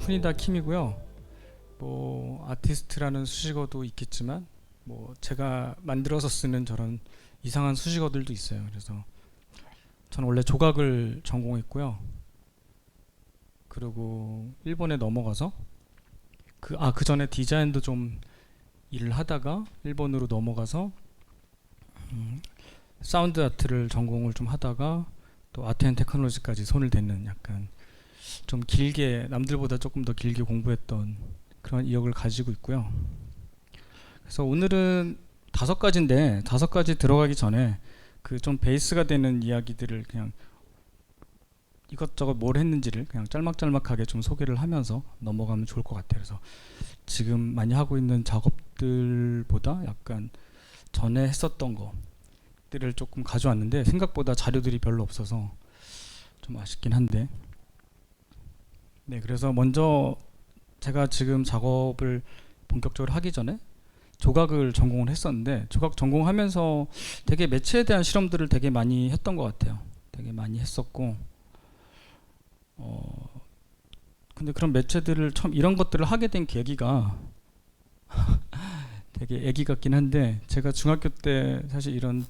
푸니다 킴이고요. 뭐 아티스트라는 수식어도 있겠지만 뭐 제가 만들어서 쓰는 저런 이상한 수식어들도 있어요. 그래서 저는 원래 조각을 전공했고요. 그리고 일본에 넘어가서 그 전에 디자인도 좀 일을 하다가 일본으로 넘어가서 사운드 아트를 전공을 좀 하다가 또 아트 앤 테크놀로지까지 손을 댔는 약간 좀 길게 남들보다 조금 더 길게 공부했던 그런 이력을 가지고 있고요. 그래서 오늘은 5가지인데 5가지 들어가기 전에 그 좀 베이스가 되는 이야기들을 그냥 이것저것 뭘 했는지를 그냥 짤막짤막하게 좀 소개를 하면서 넘어가면 좋을 것 같아요. 그래서 지금 많이 하고 있는 작업들보다 약간 전에 했었던 것들을 조금 가져왔는데 생각보다 자료들이 별로 없어서 좀 아쉽긴 한데, 네, 그래서 먼저 제가 지금 작업을 본격적으로 하기 전에 조각을 전공을 했었는데, 조각 전공하면서 되게 매체에 대한 실험들을 되게 많이 했던 것 같아요. 되게 많이 했었고, 근데 그런 매체들을 처음 이런 것들을 하게 된 계기가 되게 애기 같긴 한데, 제가 중학교 때 사실 이런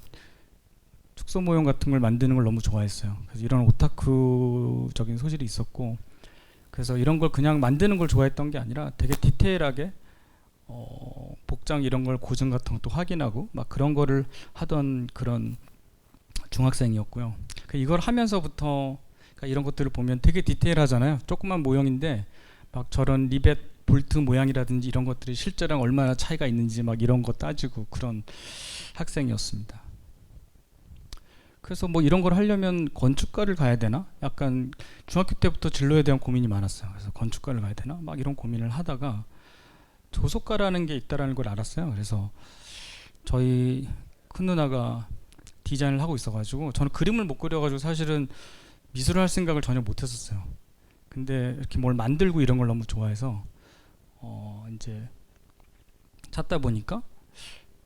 축소 모형 같은 걸 만드는 걸 너무 좋아했어요. 그래서 이런 오타쿠적인 소질이 있었고, 그래서 이런 걸 그냥 만드는 걸 좋아했던 게 아니라 되게 디테일하게 복장 이런 걸 고증 같은 것도 확인하고 막 그런 거를 하던 그런 중학생이었고요. 이걸 하면서부터 이런 것들을 보면 되게 디테일하잖아요. 조그만 모형인데 막 저런 리벳 볼트 모양이라든지 이런 것들이 실제랑 얼마나 차이가 있는지 막 이런 거 따지고 그런 학생이었습니다. 그래서 뭐 이런 걸 하려면 건축과를 가야 되나? 약간 중학교 때부터 진로에 대한 고민이 많았어요. 그래서 건축과를 가야 되나? 막 이런 고민을 하다가 조속과라는 게 있다라는 걸 알았어요. 그래서 저희 큰 누나가 디자인을 하고 있어가지고 저는 그림을 못 그려가지고 사실은 미술을 할 생각을 전혀 못했었어요. 근데 이렇게 뭘 만들고 이런 걸 너무 좋아해서 이제 찾다 보니까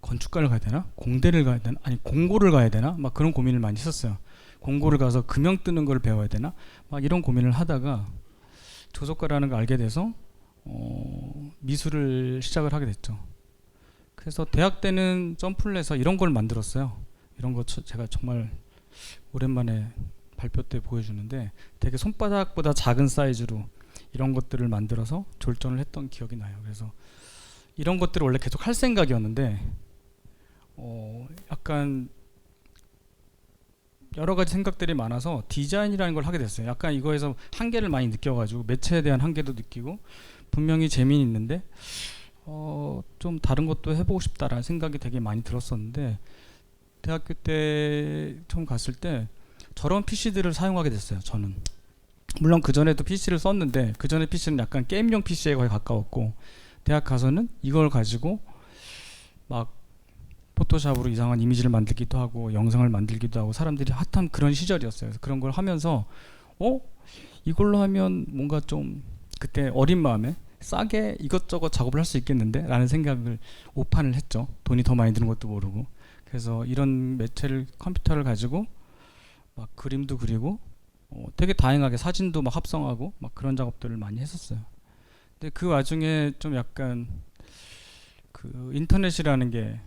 건축과를 가야 되나? 공대를 가야 되나? 아니 공고를 가야 되나? 막 그런 고민을 많이 했었어요. 공고를 가서 금형 뜨는 걸 배워야 되나? 막 이런 고민을 하다가 조속과라는 걸 알게 돼서 미술을 시작을 하게 됐죠. 그래서 대학 때는 점프를 해서 이런 걸 만들었어요. 이런 거 제가 정말 오랜만에 발표 때 보여주는데 되게 손바닥보다 작은 사이즈로 이런 것들을 만들어서 졸전을 했던 기억이 나요. 그래서 이런 것들을 원래 계속 할 생각이었는데 약간 여러 가지 생각들이 많아서 디자인이라는 걸 하게 됐어요. 약간 이거에서 한계를 많이 느껴가지고 매체에 대한 한계도 느끼고 분명히 재미는 있는데 좀 다른 것도 해보고 싶다라는 생각이 되게 많이 들었었는데 대학교 때 처음 갔을 때 저런 PC들을 사용하게 됐어요. 저는 물론 그 전에도 PC를 썼는데 그 전에 PC는 약간 게임용 PC에 거의 가까웠고 대학 가서는 이걸 가지고 막 포토샵으로 이상한 이미지를 만들기도 하고 영상을 만들기도 하고 사람들이 핫한 그런 시절이었어요. 그래서 그런 걸 하면서 이걸로 하면 뭔가 좀 그때 어린 마음에 싸게 이것저것 작업을 할 수 있겠는데 라는 생각을 오판을 했죠. 돈이 더 많이 드는 것도 모르고. 그래서 이런 매체를 컴퓨터를 가지고 막 그림도 그리고 되게 다양하게 사진도 막 합성하고 막 그런 작업들을 많이 했었어요. 근데 그 와중에 좀 약간 그 인터넷이라는 게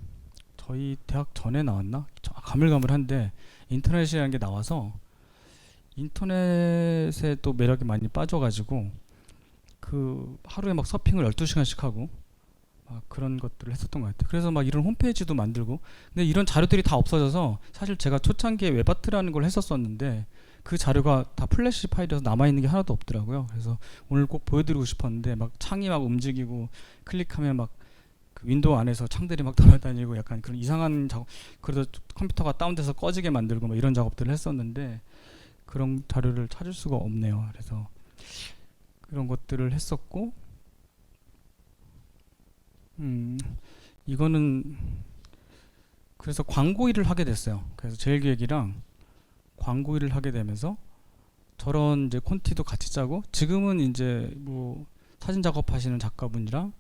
저희 대학 전에 나왔나? 가물가물한데 인터넷이라는 게 나와서 인터넷에 또 매력이 많이 빠져가지고 그 하루에 막 서핑을 12시간씩 하고 막 그런 것들을 했었던 것 같아요. 그래서 막 이런 홈페이지도 만들고 근데 이런 자료들이 다 없어져서 사실 제가 초창기에 웹아트라는 걸 했었었는데 그 자료가 다 플래시 파일에서 남아있는 게 하나도 없더라고요. 그래서 오늘 꼭 보여드리고 싶었는데 막 창이 막 움직이고 클릭하면 막 그 윈도우 안에서 창들이 막 돌아다니고 약간 그런 이상한 작업, 그래도 컴퓨터가 다운돼서 꺼지게 만들고 막 이런 작업들을 했었는데 그런 자료를 찾을 수가 없네요. 그래서 그런 것들을 했었고 이거는 그래서 광고 일을 하게 됐어요. 그래서 제일기획이랑 광고 일을 하게 되면서 저런 이제 콘티도 같이 짜고 지금은 이제 뭐 사진 작업하시는 작가분이랑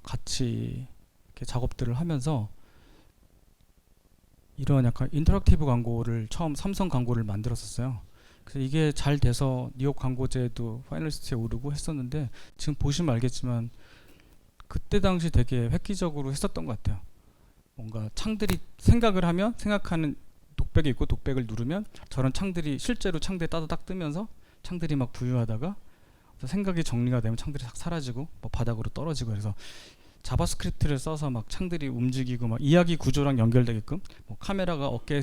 같이 이렇게 작업들을 하면서 이런 약간 인터랙티브 광고를 처음 삼성 광고를 만들었었어요. 그래서 이게 잘 돼서 뉴욕 광고제도 파이널리스트에 오르고 했었는데 지금 보시면 알겠지만 그때 당시 되게 획기적으로 했었던 것 같아요. 뭔가 창들이 생각을 하면 생각하는 독백이 있고 독백을 누르면 저런 창들이 실제로 창들이 따다닥 뜨면서 창들이 막 부유하다가 생각이 정리가 되면 창들이 싹 사라지고 뭐 바닥으로 떨어지고 그래서 자바스크립트를 써서 막 창들이 움직이고 막 이야기 구조랑 연결되게끔 뭐 카메라가 어깨에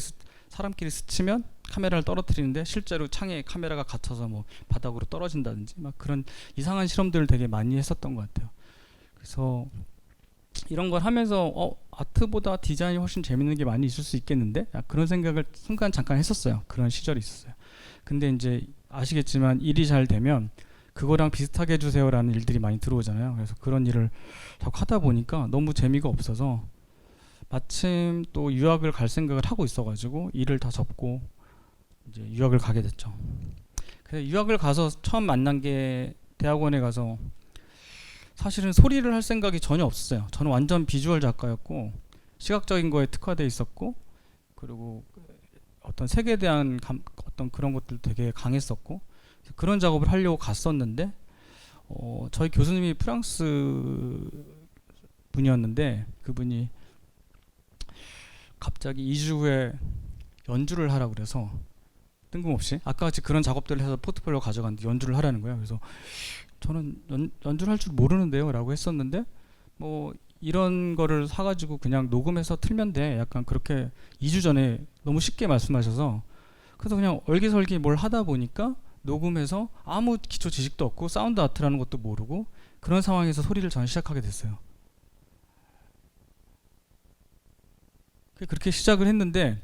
사람끼리 스치면 카메라를 떨어뜨리는데 실제로 창에 카메라가 갇혀서 뭐 바닥으로 떨어진다든지 막 그런 이상한 실험들을 되게 많이 했었던 것 같아요. 그래서 이런 걸 하면서 아트보다 디자인이 훨씬 재밌는 게 많이 있을 수 있겠는데 그런 생각을 순간 잠깐 했었어요. 그런 시절이 있었어요. 근데 이제 아시겠지만 일이 잘 되면 그거랑 비슷하게 해주세요라는 일들이 많이 들어오잖아요. 그래서 그런 일을 자꾸 하다 보니까 너무 재미가 없어서 마침 또 유학을 갈 생각을 하고 있어가지고 일을 다 접고 이제 유학을 가게 됐죠. 그래서 유학을 가서 처음 만난 게 대학원에 가서 사실은 소리를 할 생각이 전혀 없었어요. 저는 완전 비주얼 작가였고 시각적인 거에 특화돼 있었고 그리고 어떤 색에 대한 어떤 그런 것들 되게 강했었고 그런 작업을 하려고 갔었는데 저희 교수님이 프랑스 분이었는데 그분이 갑자기 2주 후에 연주를 하라고 그래서 뜬금없이 아까 같이 그런 작업들을 해서 포트폴리오 가져갔는데 연주를 하라는 거예요. 그래서 저는 연주를 할 줄 모르는데요 라고 했었는데 뭐 이런 거를 사가지고 그냥 녹음해서 틀면 돼 약간 그렇게 2주 전에 너무 쉽게 말씀하셔서 그래서 그냥 얼기설기 뭘 하다 보니까 녹음해서 아무 기초 지식도 없고 사운드 아트라는 것도 모르고 그런 상황에서 소리를 저는 시작하게 됐어요. 그렇게 시작을 했는데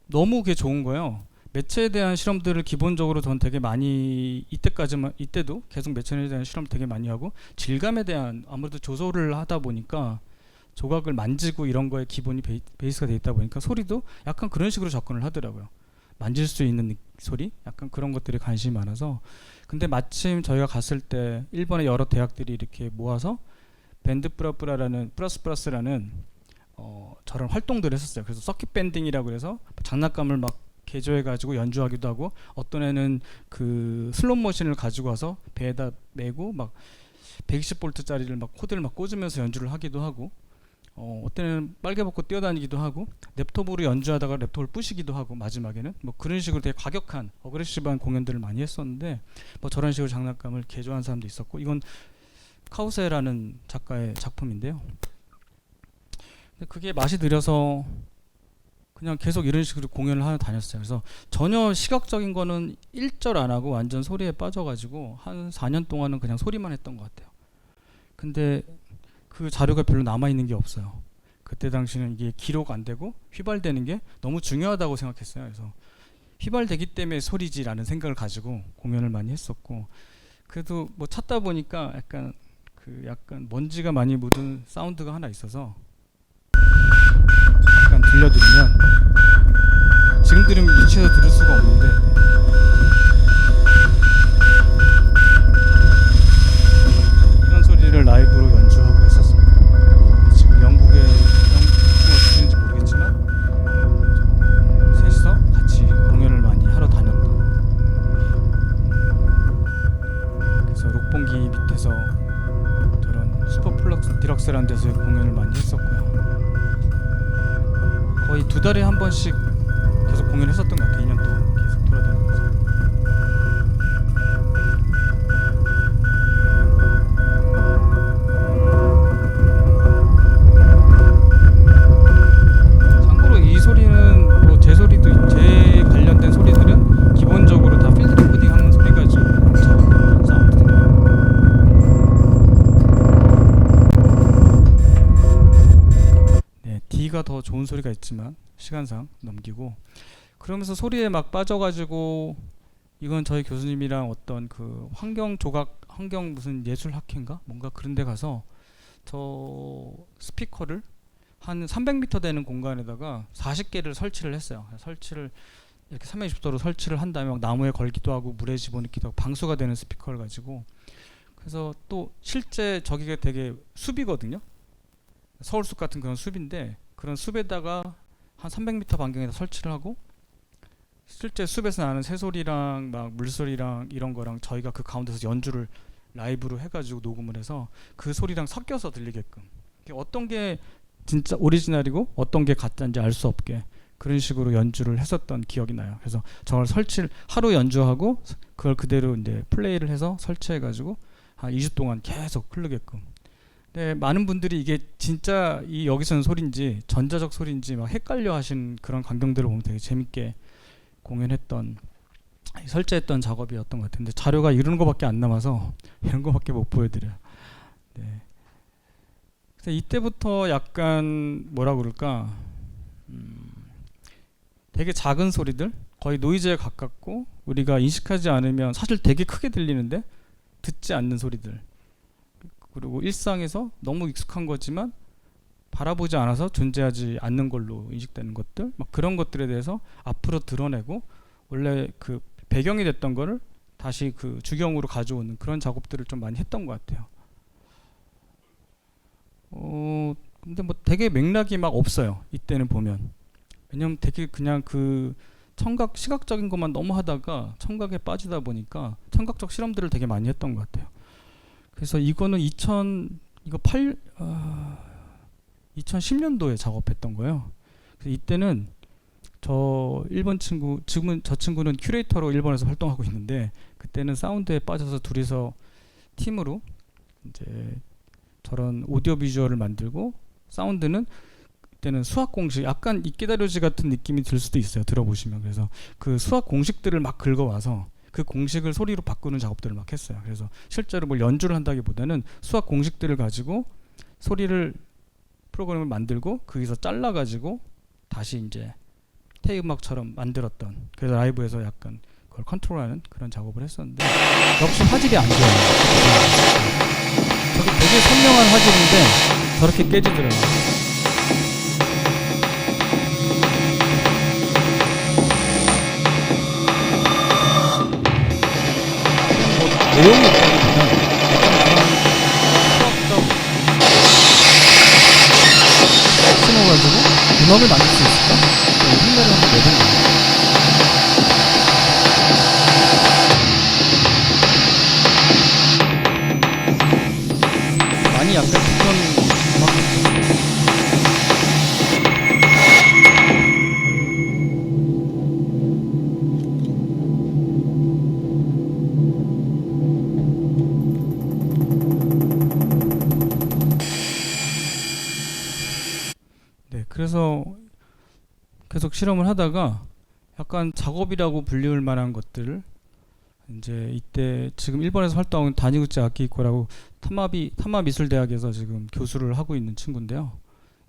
너무 그게 좋은 거예요. 매체에 대한 실험들을 기본적으로 전 되게 많이 이때도 계속 매체에 대한 실험 되게 많이 하고 질감에 대한 아무래도 조소를 하다 보니까 조각을 만지고 이런 거에 기본이 베이스가 돼 있다 보니까 소리도 약간 그런 식으로 접근을 하더라고요. 만질 수 있는 소리? 약간 그런 것들에 관심이 많아서 근데 마침 저희가 갔을 때 일본의 여러 대학들이 이렇게 모아서 밴드 플러스라는 저런 활동들을 했었어요. 그래서 서킷 밴딩이라고 해서 장난감을 막 개조해가지고 연주하기도 하고 어떤 애는 그 슬롯 머신을 가지고 와서 배에다 메고 막 120볼트짜리를 막 코드를 막 꽂으면서 연주를 하기도 하고 어떤 애는 빨개 벗고 뛰어다니기도 하고 랩톱으로 연주하다가 랩톱을 부시기도 하고 마지막에는 뭐 그런 식으로 되게 과격한 어그레시브한 공연들을 많이 했었는데 뭐 저런 식으로 장난감을 개조한 사람도 있었고 이건 카우세라는 작가의 작품인데요. 근데 그게 맛이 들여서 그냥 계속 이런 식으로 공연을 하러 다녔어요. 그래서 전혀 시각적인 거는 일절 안 하고 완전 소리에 빠져가지고 한 4년 동안은 그냥 소리만 했던 것 같아요. 근데 그 자료가 별로 남아있는 게 없어요. 그때 당시는 이게 기록 안 되고 휘발되는 게 너무 중요하다고 생각했어요. 그래서 휘발되기 때문에 소리지라는 생각을 가지고 공연을 많이 했었고 그래도 뭐 찾다 보니까 약간 먼지가 많이 묻은 사운드가 하나 있어서 잠깐 들려드리면 지금 들으면 유치해서 들을 수가 없는데 이런 소리를 라이브로 연주하고 했었습니다. 지금 영국에 어떻게 되는지 모르겠지만 셋이서 같이 공연을 많이 하러 다녔던 그래서 록봉기 밑에서 저런 슈퍼플럭스 디럭스라는 데서 공연을 많이 했었고요. 거의 2달에 한 번씩 계속 공연했었던 것 같아요. 2년 동안 계속 돌아다니면서. 참고로 이 소리는 뭐 제 소리도 제 관련된 소리들은 기본적으로 다 필드 레코딩 하는 소리 가지고 작업한 사운드들이에요. 네, D가 더 좋은 소리가 있지만 시간상 넘기고 그러면서 소리에 막 빠져가지고 이건 저희 교수님이랑 어떤 그 환경 무슨 예술학회인가 뭔가 그런 데 가서 저 스피커를 한 300m 되는 공간에다가 40개를 설치를 했어요. 설치를 이렇게 360도로 설치를 한 다음에 막 나무에 걸기도 하고 물에 집어넣기도 하고 방수가 되는 스피커를 가지고 그래서 또 실제 저기가 되게 숲이거든요. 서울숲 같은 그런 숲인데 그런 숲에다가 한 300m 반경에다 설치를 하고 실제 숲에서 나는 새소리랑 막 물소리랑 이런 거랑 저희가 그 가운데서 연주를 라이브로 해가지고 녹음을 해서 그 소리랑 섞여서 들리게끔, 어떤 게 진짜 오리지널이고 어떤 게 가짜인지 알 수 없게 그런 식으로 연주를 했었던 기억이 나요. 그래서 저걸 설치를 하루 연주하고 그걸 그대로 이제 플레이를 해서 설치해가지고 한 2주 동안 계속 흐르게끔. 네, 많은 분들이 이게 진짜 이 여기서는 소리인지 전자적 소리인지 막 헷갈려 하신 그런 광경들을 보면 되게 재밌게 공연했던, 설치했던 작업이었던 것 같은데, 자료가 이런 거밖에 안 남아서 이런 거밖에 못 보여드려요. 네. 그래서 이때부터 약간 뭐라 그럴까, 되게 작은 소리들, 거의 노이즈에 가깝고 우리가 인식하지 않으면 사실 되게 크게 들리는데 듣지 않는 소리들, 그리고 일상에서 너무 익숙한 거지만 바라보지 않아서 존재하지 않는 걸로 인식되는 것들, 막 그런 것들에 대해서 앞으로 드러내고 원래 그 배경이 됐던 거를 다시 그 주경으로 가져오는 그런 작업들을 좀 많이 했던 것 같아요. 근데 뭐 되게 맥락이 막 없어요, 이때는 보면. 왜냐면 되게 그냥 그 청각, 시각적인 것만 너무 하다가 청각에 빠지다 보니까 청각적 실험들을 되게 많이 했던 것 같아요. 그래서 이거는 2010년도에 작업했던 거예요. 그래서 이때는 저 일본 친구, 지금은 저 친구는 큐레이터로 일본에서 활동하고 있는데, 그때는 사운드에 빠져서 둘이서 팀으로 이제 저런 오디오 비주얼을 만들고, 사운드는 그때는 수학 공식, 약간 이끼다려지 같은 느낌이 들 수도 있어요, 들어보시면. 그래서 그 수학 공식들을 막 긁어와서 그 공식을 소리로 바꾸는 작업들을 막 했어요. 그래서 실제로 뭘 연주를 한다기보다는 수학 공식들을 가지고 소리를, 프로그램을 만들고 거기서 잘라가지고 다시 이제 테이프 음악처럼 만들었던, 그래서 라이브에서 약간 그걸 컨트롤하는 그런 작업을 했었는데, 역시 화질이 안 좋아요. 저게 되게 선명한 화질인데 저렇게 깨지더라고요. 내용이 있다기보다 약간 수학적 심어가지고 음악을 만들 수 있을까? 흉내를 한번 내본 거예요. 많이 약간 그런 음악들. 네, 그래서 계속 실험을 하다가 약간 작업이라고 불리울 만한 것들을 이제 이때 지금 일본에서 활동하는 다니구치 아키히코라고 타마미술대학에서 지금 교수를 하고 있는 친구인데요.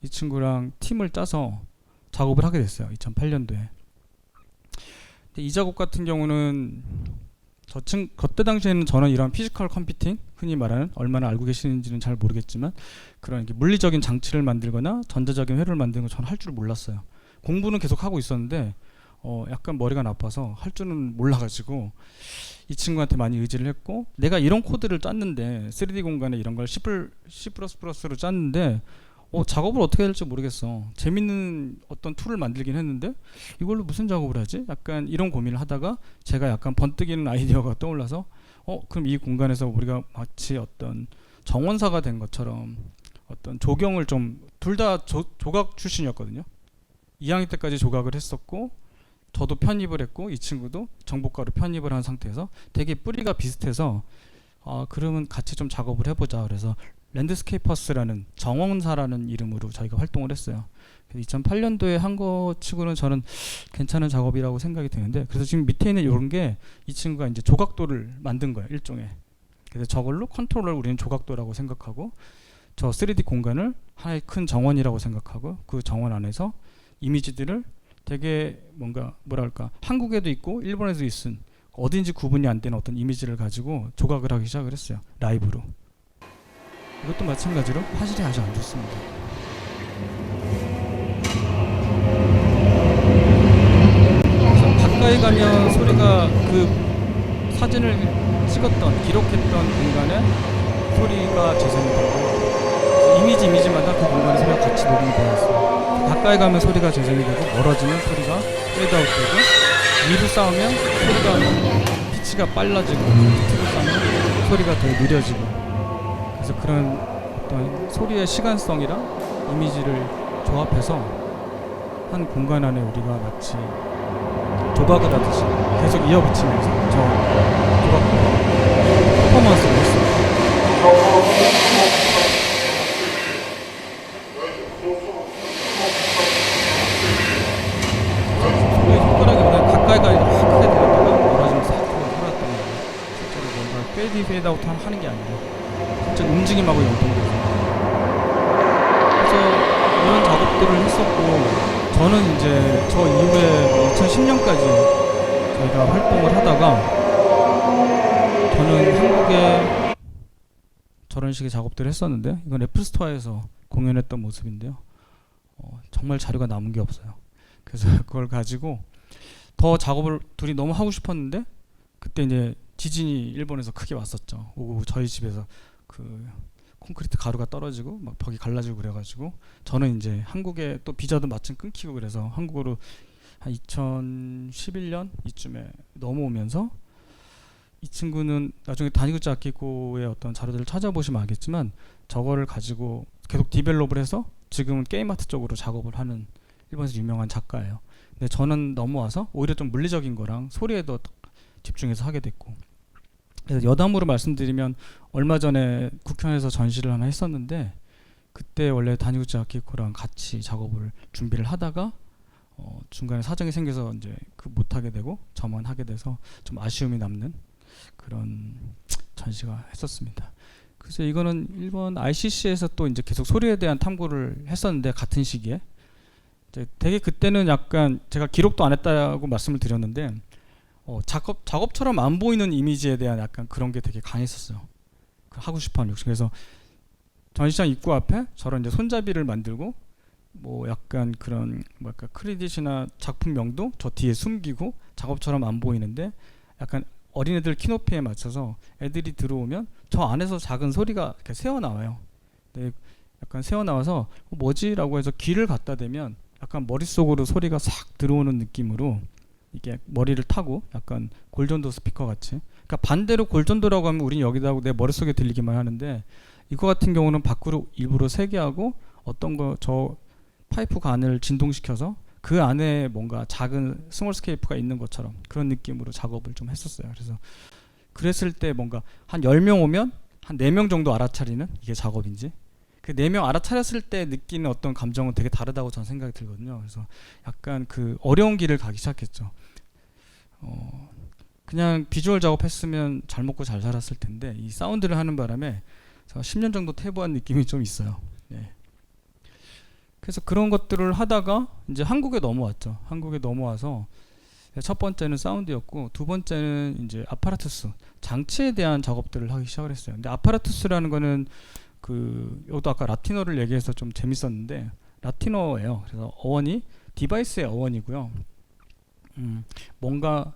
이 친구랑 팀을 짜서 작업을 하게 됐어요, 2008년도에. 근데 이 작업 같은 경우는 그때 당시에는 저는 이런 피지컬 컴퓨팅, 흔히 말하는, 얼마나 알고 계시는지는 잘 모르겠지만 그런 이렇게 물리적인 장치를 만들거나 전자적인 회로를 만드는 거 저는 할 줄 몰랐어요. 공부는 계속 하고 있었는데 약간 머리가 나빠서 할 줄은 몰라가지고 이 친구한테 많이 의지를 했고, 내가 이런 코드를 짰는데 3D 공간에 이런 걸 C++로 짰는데 작업을 어떻게 해야 될지 모르겠어. 재밌는 어떤 툴을 만들긴 했는데 이걸로 무슨 작업을 하지? 약간 이런 고민을 하다가 제가 약간 번뜩이는 아이디어가 떠올라서 그럼 이 공간에서 우리가 마치 어떤 정원사가 된 것처럼 어떤 조경을 좀, 둘 다 조각 출신이었거든요. 2학년 때까지 조각을 했었고 저도 편입을 했고 이 친구도 정보과로 편입을 한 상태에서 되게 뿌리가 비슷해서 그러면 같이 좀 작업을 해보자. 그래서 랜드스케이퍼스라는, 정원사라는 이름으로 저희가 활동을 했어요. 2008년도에 한 거 치고는 저는 괜찮은 작업이라고 생각이 드는데, 그래서 지금 밑에 있는 이런 게 이 친구가 이제 조각도를 만든 거예요, 일종의. 그래서 저걸로 컨트롤을 우리는 조각도라고 생각하고, 저 3D 공간을 하나의 큰 정원이라고 생각하고, 그 정원 안에서 이미지들을 되게 뭔가 뭐랄까, 한국에도 있고 일본에도 있은 어딘지 구분이 안 되는 어떤 이미지를 가지고 조각을 하기 시작을 했어요, 라이브로. 이것도 마찬가지로 화질이 아주 안 좋습니다. 그래서 가까이 가면 소리가, 그 사진을 찍었던, 기록했던 공간에 소리가 재생이 되고, 이미지마다 그 공간에 소리가 같이 녹음이 되어 있어요. 가까이 가면 소리가 재생이 되고 멀어지면 소리가 페이드아웃 되고, 위로 쌓으면 소리가 피치가 빨라지고 밑으로 쌓으면 소리가 더 느려지고, 그래서 그런 어떤 소리의 시간성이랑 이미지를 조합해서 한 공간 안에 우리가 마치 조각을 하듯이 계속 이어붙이면서 저 조각 퍼포먼스를 했어요. 손에 손가락이 그냥 가까이 가니까 확 크게 들었다가 멀어지면 싹 살았던 거예요. 실제로 뭔가 페이드 페이드아웃 하는 게 아니라 실제 움직임하고 연동돼서. 그래서 이런 작업들을 했었고, 저는 이제 저 이후에 2010년까지 저희가 활동을 하다가 저는 한국에 저런 식의 작업들을 했었는데, 이건 애플스토어에서 공연했던 모습인데요. 정말 자료가 남은 게 없어요. 그래서 그걸 가지고 더 작업을 둘이 너무 하고 싶었는데, 그때 이제 지진이 일본에서 크게 왔었죠. 오고 저희 집에서 그 콘크리트 가루가 떨어지고 막 벽이 갈라지고 그래가지고, 저는 이제 한국에 또 비자도 마침 끊기고 그래서 한국으로 한 2011년 이쯤에 넘어오면서, 이 친구는 나중에 다니구치 아키코의 어떤 자료들을 찾아보시면 알겠지만 저거를 가지고 계속 디벨롭을 해서 지금은 게임 아트 쪽으로 작업을 하는 일본에서 유명한 작가예요. 근데 저는 넘어와서 오히려 좀 물리적인 거랑 소리에 더 집중해서 하게 됐고, 그래서 여담으로 말씀드리면 얼마 전에 국현에서 전시를 하나 했었는데, 그때 원래 다니구치 아키코랑 같이 작업을 준비를 하다가 중간에 사정이 생겨서 이제 그 못하게 되고 저만 하게 돼서 좀 아쉬움이 남는 그런 전시가 했었습니다. 그래서 이거는 일본 ICC에서 또 이제 계속 소리에 대한 탐구를 했었는데, 같은 시기에 이제 되게 그때는 약간 제가 기록도 안 했다고 말씀을 드렸는데, 작업처럼 안 보이는 이미지에 대한 약간 그런 게 되게 강했었어요. 하고 싶어하는 욕심. 그래서 전시장 입구 앞에 저런 이제 손잡이를 만들고, 뭐 약간 그런 뭐랄까 크레딧이나 작품명도 저 뒤에 숨기고 작업처럼 안 보이는데, 약간 어린애들 키높이에 맞춰서 애들이 들어오면 저 안에서 작은 소리가 이렇게 새어 나와요. 네, 약간 새어 나와서 뭐지라고 해서 귀를 갖다 대면 약간 머릿속으로 소리가 싹 들어오는 느낌으로 이게 머리를 타고 약간 골전도 스피커 같이. 그러니까 반대로 골전도라고 하면 우린 여기다 하고 내 머릿속에 들리기만 하는데, 이거 같은 경우는 밖으로 일부러 세게 하고 어떤 거 저 파이프 관을 진동시켜서 그 안에 뭔가 작은 스몰스케이프가 있는 것처럼 그런 느낌으로 작업을 좀 했었어요. 그래서 그랬을 때 뭔가 한 10명 오면 한 4명 정도 알아차리는 이게 작업인지, 그 4명 알아차렸을 때 느끼는 어떤 감정은 되게 다르다고 저는 생각이 들거든요. 그래서 약간 그 어려운 길을 가기 시작했죠. 그냥 비주얼 작업했으면 잘 먹고 잘 살았을 텐데, 이 사운드를 하는 바람에 제가 10년 정도 퇴보한 느낌이 좀 있어요. 네. 그래서 그런 것들을 하다가 이제 한국에 넘어왔죠. 한국에 넘어와서 첫 번째는 사운드였고, 두 번째는 이제 아파라투스, 장치에 대한 작업들을 하기 시작을 했어요. 근데 아파라투스라는 거는 여기도 아까 라틴어를 얘기해서 좀 재밌었는데, 라틴어예요. 그래서 어원이 디바이스의 어원이고요. 뭔가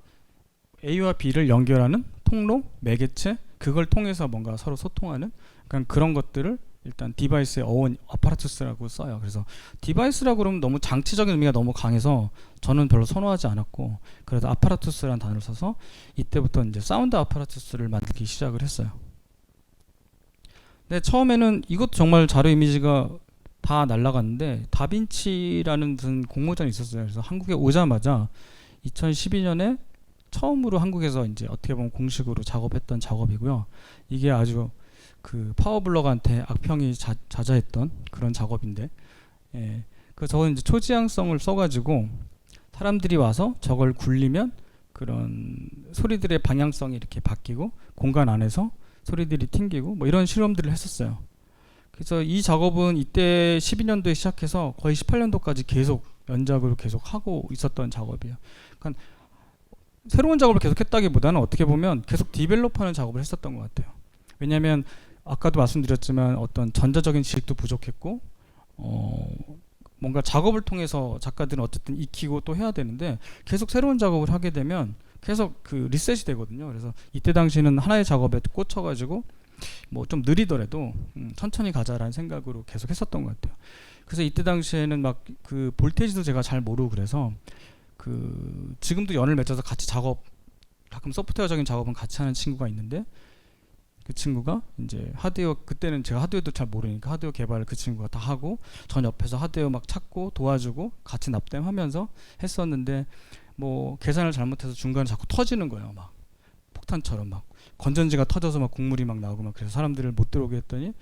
A와 B를 연결하는 통로, 매개체, 그걸 통해서 뭔가 서로 소통하는 그런 것들을 일단 디바이스의 어원, 아파라투스라고 써요. 그래서 디바이스라고 그러면 너무 장치적인 의미가 너무 강해서 저는 별로 선호하지 않았고, 그래서 아파라투스라는 단어를 써서 이때부터 이제 사운드 아파라투스를 만들기 시작을 했어요. 근데 처음에는 이것도 정말 자료 이미지가 다 날라갔는데, 다빈치라는 무슨 공모전이 있었어요. 그래서 한국에 오자마자 2012년에 처음으로 한국에서 이제 어떻게 보면 공식으로 작업했던 작업이고요. 이게 아주 그 파워블럭한테 악평이 자자했던 그런 작업인데, 예. 저건 이제 초지향성을 써가지고 사람들이 와서 저걸 굴리면 그런 소리들의 방향성이 이렇게 바뀌고 공간 안에서 소리들이 튕기고 뭐 이런 실험들을 했었어요. 그래서 이 작업은 이때 12년도에 시작해서 거의 18년도까지 계속 연작으로 계속 하고 있었던 작업이에요. 그러니까 새로운 작업을 계속했다기보다는 어떻게 보면 계속 디벨롭하는 작업을 했었던 것 같아요. 왜냐하면 아까도 말씀드렸지만 어떤 전자적인 지식도 부족했고, 뭔가 작업을 통해서 작가들은 어쨌든 익히고 또 해야 되는데, 계속 새로운 작업을 하게 되면 계속 그 리셋이 되거든요. 그래서 이때 당시는 하나의 작업에 꽂혀가지고 뭐 좀 느리더라도 천천히 가자라는 생각으로 계속 했었던 것 같아요. 그래서 이때 당시에는 막 그 볼테이지도 제가 잘 모르고 그래서 그 지금도 연을 맺어서 같이 작업, 가끔 소프트웨어적인 작업은 같이 하는 친구가 있는데, 그 친구가 이제 하드웨어, 그때는 제가 하드웨어도 잘 모르니까 하드웨어 개발을 그 친구가 다 하고 전 옆에서 하드웨어 막 찾고 도와주고 같이 납땜하면서 했었는데, 뭐 계산을 잘못해서 중간에 자꾸 터지는 거예요. 막 폭탄처럼 막 건전지가 터져서 막 국물이 막 나오고 막, 그래서 사람들을 못 들어오게 했더니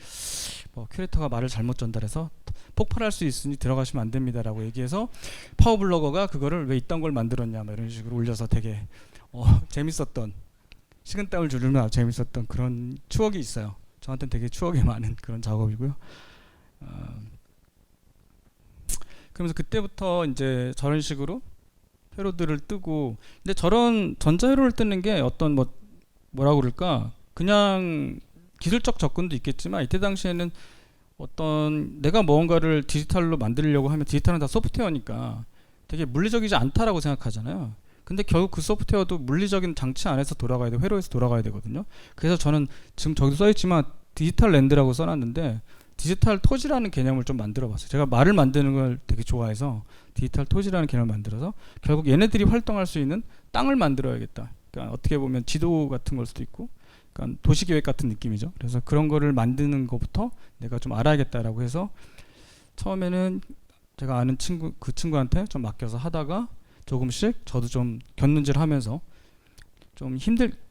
뭐 큐레이터가 말을 잘못 전달해서 폭발할 수 있으니 들어가시면 안 됩니다라고 얘기해서 파워블로거가 그거를 왜 이딴 걸 만들었냐 막 이런 식으로 올려서 되게 재밌었던, 식은땀을 주르며 재밌었던 그런 추억이 있어요. 저한테는 되게 추억이 많은 그런 작업이고요. 그러면서 그때부터 이제 저런 식으로 회로들을 뜨고, 근데 저런 전자회로를 뜨는 게 어떤 뭐라고 그럴까, 그냥 기술적 접근도 있겠지만 이때 당시에는 어떤 내가 무언가를 디지털로 만들려고 하면 디지털은 다 소프트웨어니까 되게 물리적이지 않다라고 생각하잖아요. 근데 결국 그 소프트웨어도 물리적인 장치 안에서 돌아가야 돼, 회로에서 돌아가야 되거든요. 그래서 저는 지금 저기도 써있지만 디지털 랜드라고 써놨는데 디지털 토지라는 개념을 좀 만들어봤어요. 제가 말을 만드는 걸 되게 좋아해서 디지털 토지라는 개념을 만들어서 결국 얘네들이 활동할 수 있는 땅을 만들어야겠다. 그러니까 어떻게 보면 지도 같은 걸 수도 있고, 그러니까 도시계획 같은 느낌이죠. 그래서 그런 거를 만드는 것부터 내가 좀 알아야겠다라고 해서 처음에는 제가 아는 친구, 그 친구한테 좀 맡겨서 하다가 조금씩 저도 좀 곁눈질 하면서 좀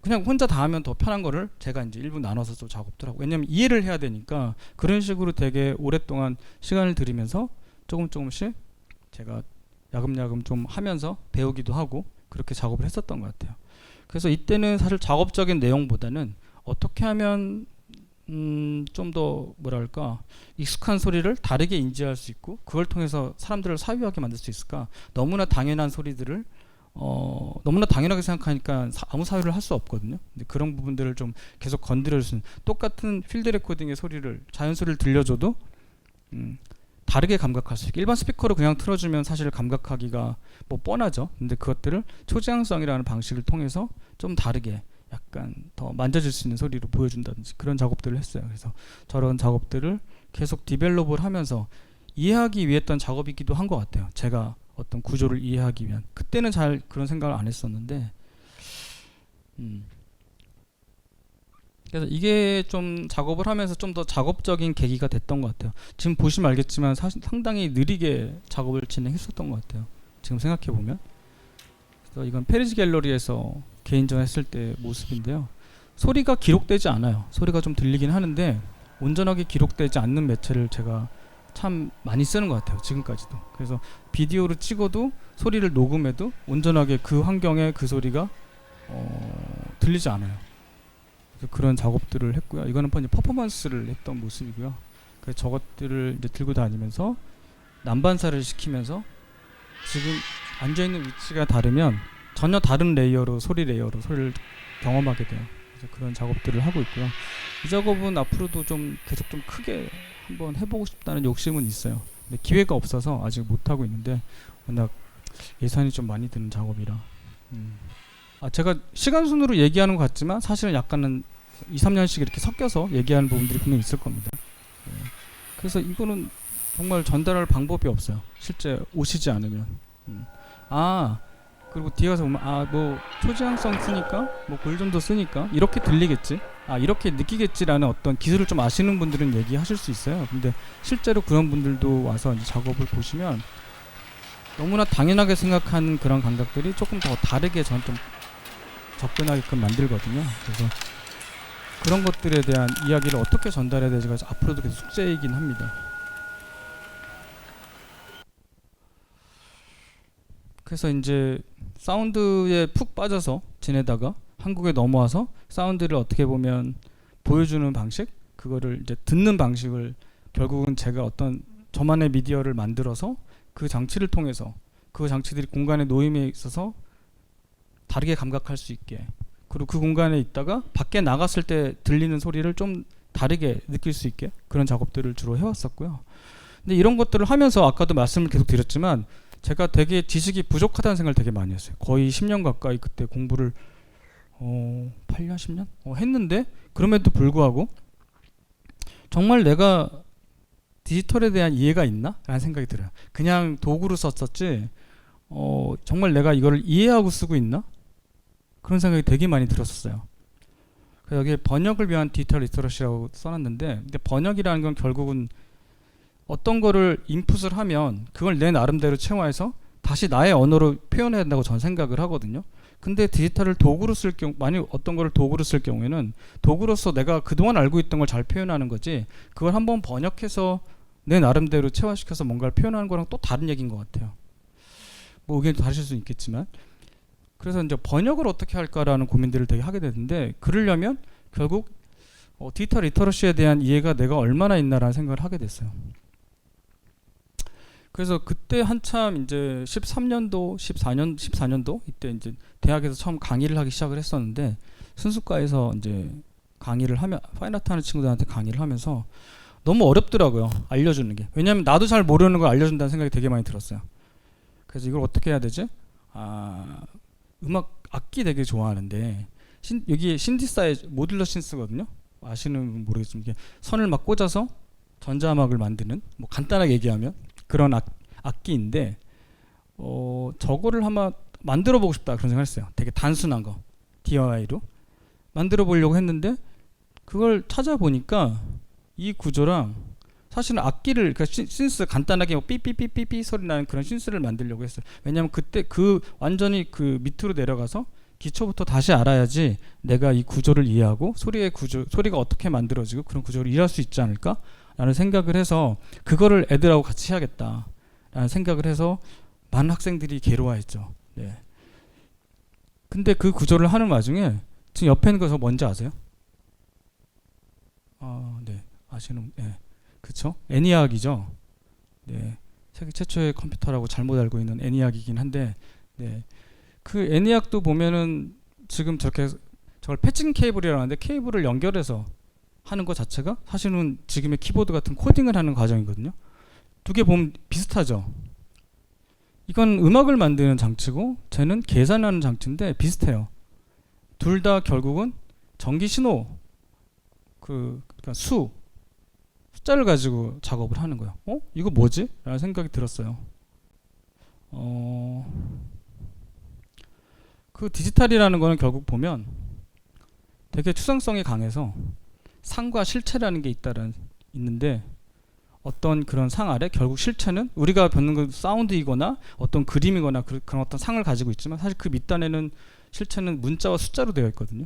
그냥 혼자 다 하면 더 편한 거를 제가 이제 일부 나눠서 또 작업들 하고, 왜냐면 이해를 해야 되니까 그런 식으로 되게 오랫동안 시간을 들이면서 조금씩 제가 야금야금 좀 하면서 배우기도 하고 그렇게 작업을 했었던 것 같아요. 그래서 이때는 사실 작업적인 내용보다는 어떻게 하면 좀 더 뭐랄까 익숙한 소리를 다르게 인지할 수 있고 그걸 통해서 사람들을 사유하게 만들 수 있을까. 너무나 당연한 소리들을 너무나 당연하게 생각하니까 아무 사유를 할 수 없거든요. 근데 그런 부분들을 좀 계속 건드려 주는, 똑같은 필드 레코딩의 소리를, 자연 소리를 들려줘도 다르게 감각할 수 있게, 일반 스피커로 그냥 틀어주면 사실 감각하기가 뭐 뻔하죠. 근데 그것들을 초재앙성이라는 방식을 통해서 좀 다르게 약간 더 만져질 수 있는 소리로 보여준다든지 그런 작업들을 했어요. 그래서 저런 작업들을 계속 디벨롭을 하면서 이해하기 위해 했던 작업이기도 한 것 같아요. 제가 어떤 구조를 이해하기 위한. 그때는 잘 그런 생각을 안 했었는데, 그래서 이게 좀 작업을 하면서 좀 더 작업적인 계기가 됐던 것 같아요. 지금 보시면 알겠지만 사실 상당히 느리게 작업을 진행했었던 것 같아요. 지금 생각해 보면. 그래서 이건 페리지 갤러리에서 개인전 했을 때 모습인데요. 소리가 기록되지 않아요. 소리가 좀 들리긴 하는데 온전하게 기록되지 않는 매체를 제가 참 많이 쓰는 것 같아요. 지금까지도. 그래서 비디오로 찍어도 소리를 녹음해도 온전하게 그 환경에 그 소리가 들리지 않아요. 그래서 그런 작업들을 했고요. 이거는 이제 퍼포먼스를 했던 모습이고요. 그래서 저것들을 이제 들고 다니면서 난반사를 시키면서 지금 앉아있는 위치가 다르면 전혀 다른 레이어로 소리를 경험하게 돼요. 그래서 그런 작업들을 하고 있고요. 이 작업은 앞으로도 좀 계속 좀 크게 한번 해보고 싶다는 욕심은 있어요. 근데 기회가 없어서 아직 못하고 있는데 워낙 예산이 좀 많이 드는 작업이라. 제가 시간 순으로 얘기하는 것 같지만 사실은 약간은 2, 3년씩 이렇게 섞여서 얘기하는 부분들이 분명히 있을 겁니다. 그래서 이거는 정말 전달할 방법이 없어요. 실제 오시지 않으면. 그리고 뒤에 가서 보면 뭐 초지향성 쓰니까 뭐 골전도 쓰니까 이렇게 들리겠지, 이렇게 느끼겠지라는 어떤 기술을 좀 아시는 분들은 얘기하실 수 있어요. 근데 실제로 그런 분들도 와서 이제 작업을 보시면 너무나 당연하게 생각하는 그런 감각들이 조금 더 다르게 저는 좀 접근하게끔 만들거든요. 그래서 그런 것들에 대한 이야기를 어떻게 전달해야 될지가 앞으로도 계속 숙제이긴 합니다. 그래서 이제 사운드에 푹 빠져서 지내다가 한국에 넘어와서 사운드를 어떻게 보면 보여주는 방식, 그거를 이제 듣는 방식을 결국은 제가 어떤 저만의 미디어를 만들어서 그 장치를 통해서 그 장치들이 공간에 놓임에 있어서 다르게 감각할 수 있게, 그리고 그 공간에 있다가 밖에 나갔을 때 들리는 소리를 좀 다르게 느낄 수 있게 그런 작업들을 주로 해왔었고요. 근데 이런 것들을 하면서 아까도 말씀을 계속 드렸지만 제가 되게 지식이 부족하다는 생각을 되게 많이 했어요. 거의 10년 가까이 그때 공부를 8년, 10년? 했는데 그럼에도 불구하고 정말 내가 디지털에 대한 이해가 있나? 라는 생각이 들어요. 그냥 도구로 썼었지 정말 내가 이거를 이해하고 쓰고 있나? 그런 생각이 되게 많이 들었었어요. 그래서 여기에 번역을 위한 디지털 리터러시라고 써놨는데, 근데 번역이라는 건 결국은 어떤 거를 인풋을 하면 그걸 내 나름대로 체화해서 다시 나의 언어로 표현해야 된다고 저는 생각을 하거든요. 근데 디지털을 도구로 쓸 경우, 만약 어떤 거를 도구로 쓸 경우에는 도구로서 내가 그동안 알고 있던 걸 잘 표현하는 거지, 그걸 한번 번역해서 내 나름대로 체화시켜서 뭔가를 표현하는 거랑 또 다른 얘기인 것 같아요. 뭐 의견이 다르실 수 있겠지만, 그래서 이제 번역을 어떻게 할까라는 고민들을 되게 하게 되는데, 그러려면 결국 디지털 리터러시에 대한 이해가 내가 얼마나 있나라는 생각을 하게 됐어요. 그래서 그때 한참 이제 14년도 이때 이제 대학에서 처음 강의를 하기 시작을 했었는데, 순수과에서 이제 강의를 하면 파인아트 하는 친구들한테 강의를 하면서 너무 어렵더라고요, 알려주는 게. 왜냐하면 나도 잘 모르는 걸 알려준다는 생각이 되게 많이 들었어요. 그래서 이걸 어떻게 해야 되지? 음악 악기 되게 좋아하는데, 여기 신디사이저 모듈러 신스거든요. 아시는 분 모르겠지만 이게 선을 막 꽂아서 전자음악을 만드는, 뭐 간단하게 얘기하면 그런 악기인데, 저거를 한번 만들어 보고 싶다 그런 생각을 했어요. 되게 단순한 거 DIY로 만들어 보려고 했는데, 그걸 찾아보니까 이 구조랑 사실은 악기를, 그러니까 신스 간단하게 뭐 삐삐삐삐삐 소리 나는 그런 신스를 만들려고 했어요. 왜냐하면 그때 완전히 그 밑으로 내려가서 기초부터 다시 알아야지 내가 이 구조를 이해하고 소리의 구조, 소리가 어떻게 만들어지고 그런 구조를 이해할 수 있지 않을까 라는 생각을 해서, 그거를 애들하고 같이 해야겠다 라는 생각을 해서 많은 학생들이 괴로워했죠. 네. 근데 그 구조를 하는 와중에 지금 옆에 있는 거 뭔지 아세요? 네, 아시는, 네, 그쵸? 애니악이죠. 네, 세계 최초의 컴퓨터라고 잘못 알고 있는 애니악이긴 한데, 네, 그 애니악도 보면은 지금 저걸 패칭 케이블이라고 하는데, 케이블을 연결해서 하는 것 자체가 사실은 지금의 키보드 같은 코딩을 하는 과정이거든요. 두 개 보면 비슷하죠. 이건 음악을 만드는 장치고 쟤는 계산하는 장치인데 비슷해요. 둘 다 결국은 전기 신호, 그러니까 숫자를 가지고 작업을 하는 거예요. 이거 뭐지? 라는 생각이 들었어요. 그 디지털이라는 거는 결국 보면 되게 추상성이 강해서 상과 실체라는 게 있는데, 어떤 그런 상 아래 결국 실체는 우리가 듣는 그 사운드이거나 어떤 그림이거나 그런 어떤 상을 가지고 있지만, 사실 그 밑단에는 실체는 문자와 숫자로 되어 있거든요.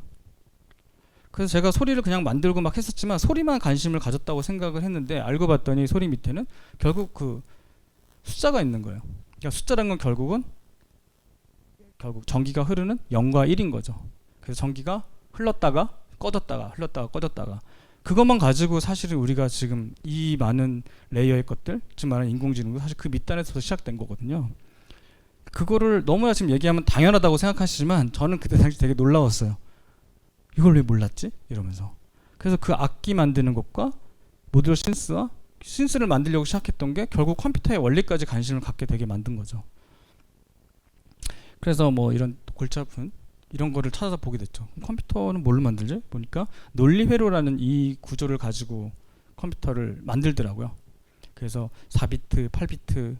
그래서 제가 소리를 그냥 만들고 막 했었지만 소리만 관심을 가졌다고 생각을 했는데, 알고 봤더니 소리 밑에는 결국 그 숫자가 있는 거예요. 그러니까 숫자란 건 결국 전기가 흐르는 0과 1인 거죠. 그래서 전기가 흘렀다가 꺼졌다가 흘렀다가 꺼졌다가, 그것만 가지고 사실은 우리가 지금 이 많은 레이어의 것들, 지금 말하는 인공지능도 사실 그 밑단에서 시작된 거거든요. 그거를 너무나 지금 얘기하면 당연하다고 생각하시지만 저는 그때 당시 되게 놀라웠어요. 이걸 왜 몰랐지? 이러면서. 그래서 그 악기 만드는 것과 모듈러 신스를 만들려고 시작했던 게 결국 컴퓨터의 원리까지 관심을 갖게 되게 만든 거죠. 그래서 뭐 이런 골치 아픈 이런 거를 찾아서 보게 됐죠. 컴퓨터는 뭘로 만들지? 보니까 논리회로라는 이 구조를 가지고 컴퓨터를 만들더라고요. 그래서 4비트, 8비트,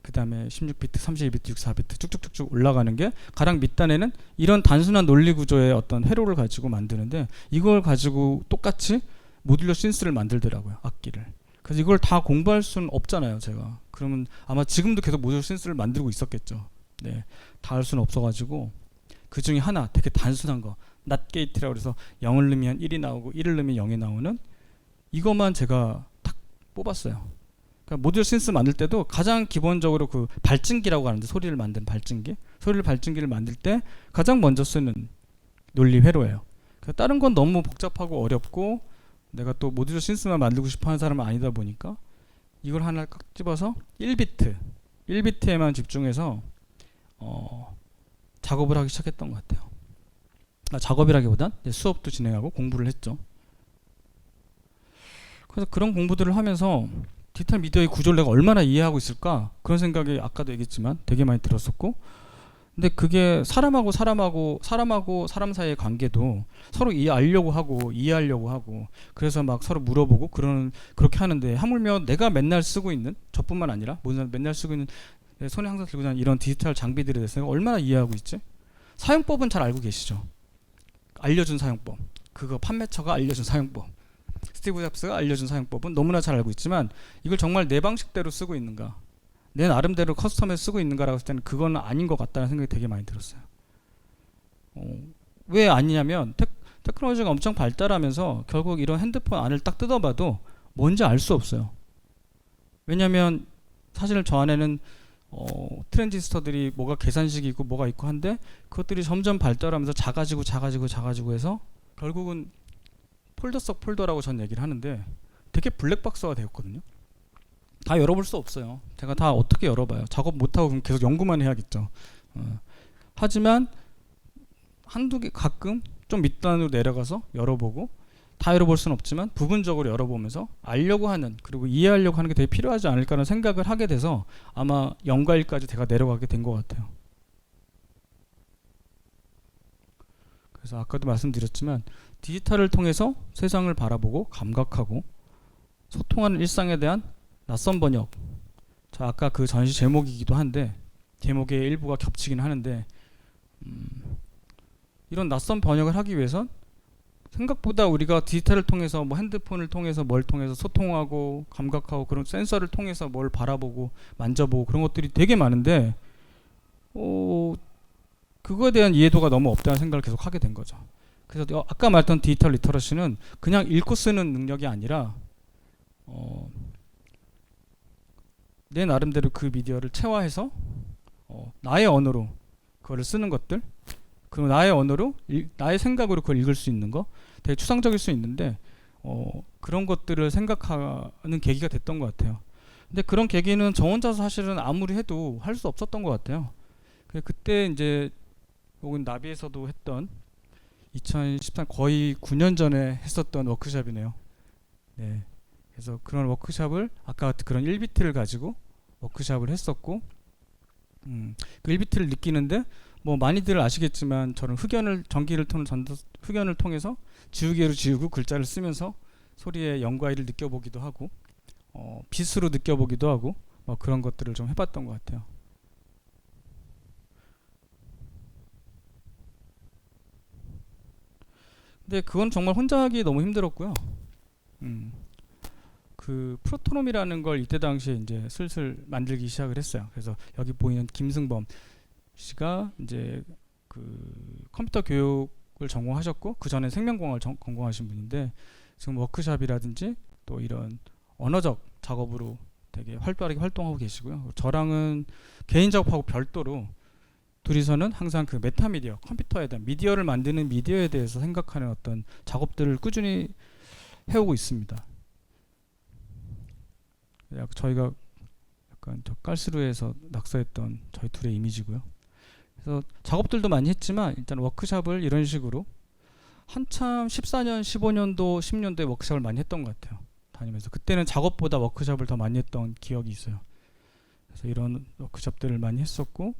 그 다음에 16비트, 32비트, 64비트 쭉쭉쭉쭉 올라가는 게, 가장 밑단에는 이런 단순한 논리 구조의 어떤 회로를 가지고 만드는데, 이걸 가지고 똑같이 모듈러 신스를 만들더라고요, 악기를. 그래서 이걸 다 공부할 수는 없잖아요, 제가. 그러면 아마 지금도 계속 모듈러 신스를 만들고 있었겠죠. 네, 다 할 수는 없어가지고 그 중에 하나 되게 단순한 거, 낫 게이트라고 해서 0을 넣으면 1이 나오고 1을 넣으면 0이 나오는 이것만 제가 탁 뽑았어요. 그러니까 모듈러 신스 만들 때도 가장 기본적으로 그 발증기라고 하는데, 소리를 만드는 발증기를 만들 때 가장 먼저 쓰는 논리 회로예요. 다른 건 너무 복잡하고 어렵고 내가 또 모듈러 신스만 만들고 싶어 하는 사람은 아니다 보니까 이걸 하나 깍 집어서 1비트에만 집중해서 작업을 하기 시작했던 것 같아요. 작업이라기보단 수업도 진행하고 공부를 했죠. 그래서 그런 공부들을 하면서 디지털 미디어의 구조를 내가 얼마나 이해하고 있을까, 그런 생각이 아까도 얘기했지만 되게 많이 들었었고, 근데 그게 사람하고 사람 사이의 관계도 서로 이해하려고 하고 그래서 막 서로 물어보고 그렇게 하는데, 하물며 내가 맨날 쓰고 있는, 저뿐만 아니라 맨날 쓰고 있는 내 손에 항상 들고 다니는 이런 디지털 장비들에 대해서 내가 얼마나 이해하고 있지? 사용법은 잘 알고 계시죠? 알려준 사용법, 그거 판매처가 알려준 사용법, 스티브 잡스가 알려준 사용법은 너무나 잘 알고 있지만 이걸 정말 내 방식대로 쓰고 있는가, 내 나름대로 커스텀해서 쓰고 있는가라고 했을 때는 그건 아닌 것 같다는 생각이 되게 많이 들었어요. 왜 아니냐면 테크놀로지가 엄청 발달하면서 결국 이런 핸드폰 안을 딱 뜯어봐도 뭔지 알 수 없어요. 왜냐면 사실 저 안에는 트랜지스터들이 뭐가 계산식이 있고 뭐가 있고 한데 그것들이 점점 발달하면서 작아지고 해서 결국은 폴더 속 폴더라고 전 얘기를 하는데 되게 블랙박스가 되었거든요. 다 열어볼 수 없어요. 제가 다 어떻게 열어봐요. 작업 못하고 그럼 계속 연구만 해야겠죠. 하지만 한두 개 가끔 좀 밑단으로 내려가서 열어보고, 다 열어볼 수는 없지만 부분적으로 열어보면서 알려고 하는, 그리고 이해하려고 하는 게 되게 필요하지 않을까라는 생각을 하게 돼서 아마 0과 1까지 제가 내려가게 된 것 같아요. 그래서 아까도 말씀드렸지만 디지털을 통해서 세상을 바라보고 감각하고 소통하는 일상에 대한 낯선 번역, 저 아까 그 전시 제목이기도 한데 제목의 일부가 겹치긴 하는데 이런 낯선 번역을 하기 위해선 생각보다 우리가 디지털을 통해서 뭐 핸드폰을 통해서 뭘 통해서 소통하고 감각하고 그런 센서를 통해서 뭘 바라보고 만져보고 그런 것들이 되게 많은데 그거에 대한 이해도가 너무 없다는 생각을 계속 하게 된 거죠. 그래서 아까 말했던 디지털 리터러시는 그냥 읽고 쓰는 능력이 아니라 내 나름대로 그 미디어를 체화해서 나의 언어로 그거를 쓰는 것들, 그리고 나의 언어로 나의 생각으로 그걸 읽을 수 있는 거, 되게 추상적일 수 있는데 그런 것들을 생각하는 계기가 됐던 것 같아요. 근데 그런 계기는 저 혼자서 사실은 아무리 해도 할 수 없었던 것 같아요. 그때 이제 혹은 나비에서도 했던 2013 거의 9년 전에 했었던 워크숍이네요. 네. 그래서 그런 워크숍을 아까 그런 1비트를 가지고 워크숍을 했었고 그 1비트를 느끼는데 뭐 많이들 아시겠지만 저는 전기를 통한 흑연을 통해서 지우개로 지우고 글자를 쓰면서 소리의 0과 1을 느껴보기도 하고 빛으로 느껴보기도 하고 뭐 그런 것들을 좀 해봤던 것 같아요. 근데 그건 정말 혼자 하기 너무 힘들었고요. 그 프로토놈이라는 걸 이때 당시에 이제 슬슬 만들기 시작을 했어요. 그래서 여기 보이는 김승범 씨가 이제 그 컴퓨터 교육을 전공하셨고 그 전에 생명공학을 전공하신 분인데 지금 워크숍이라든지 또 이런 언어적 작업으로 되게 활발하게 활동하고 계시고요. 저랑은 개인 작업하고 별도로 둘이서는 항상 그 메타미디어, 컴퓨터에 대한 미디어를 만드는 미디어에 대해서 생각하는 어떤 작업들을 꾸준히 해오고 있습니다. 저희가 약간 저 깔스루에서 낙서했던 저희 둘의 이미지고요. 그래서 작업들도 많이 했지만 일단 워크숍을 이런 식으로 한참 14년, 15년도, 10년도에 워크숍을 많이 했던 것 같아요. 다니면서 그때는 작업보다 워크숍을 더 많이 했던 기억이 있어요. 그래서 이런 워크숍들을 많이 했었고,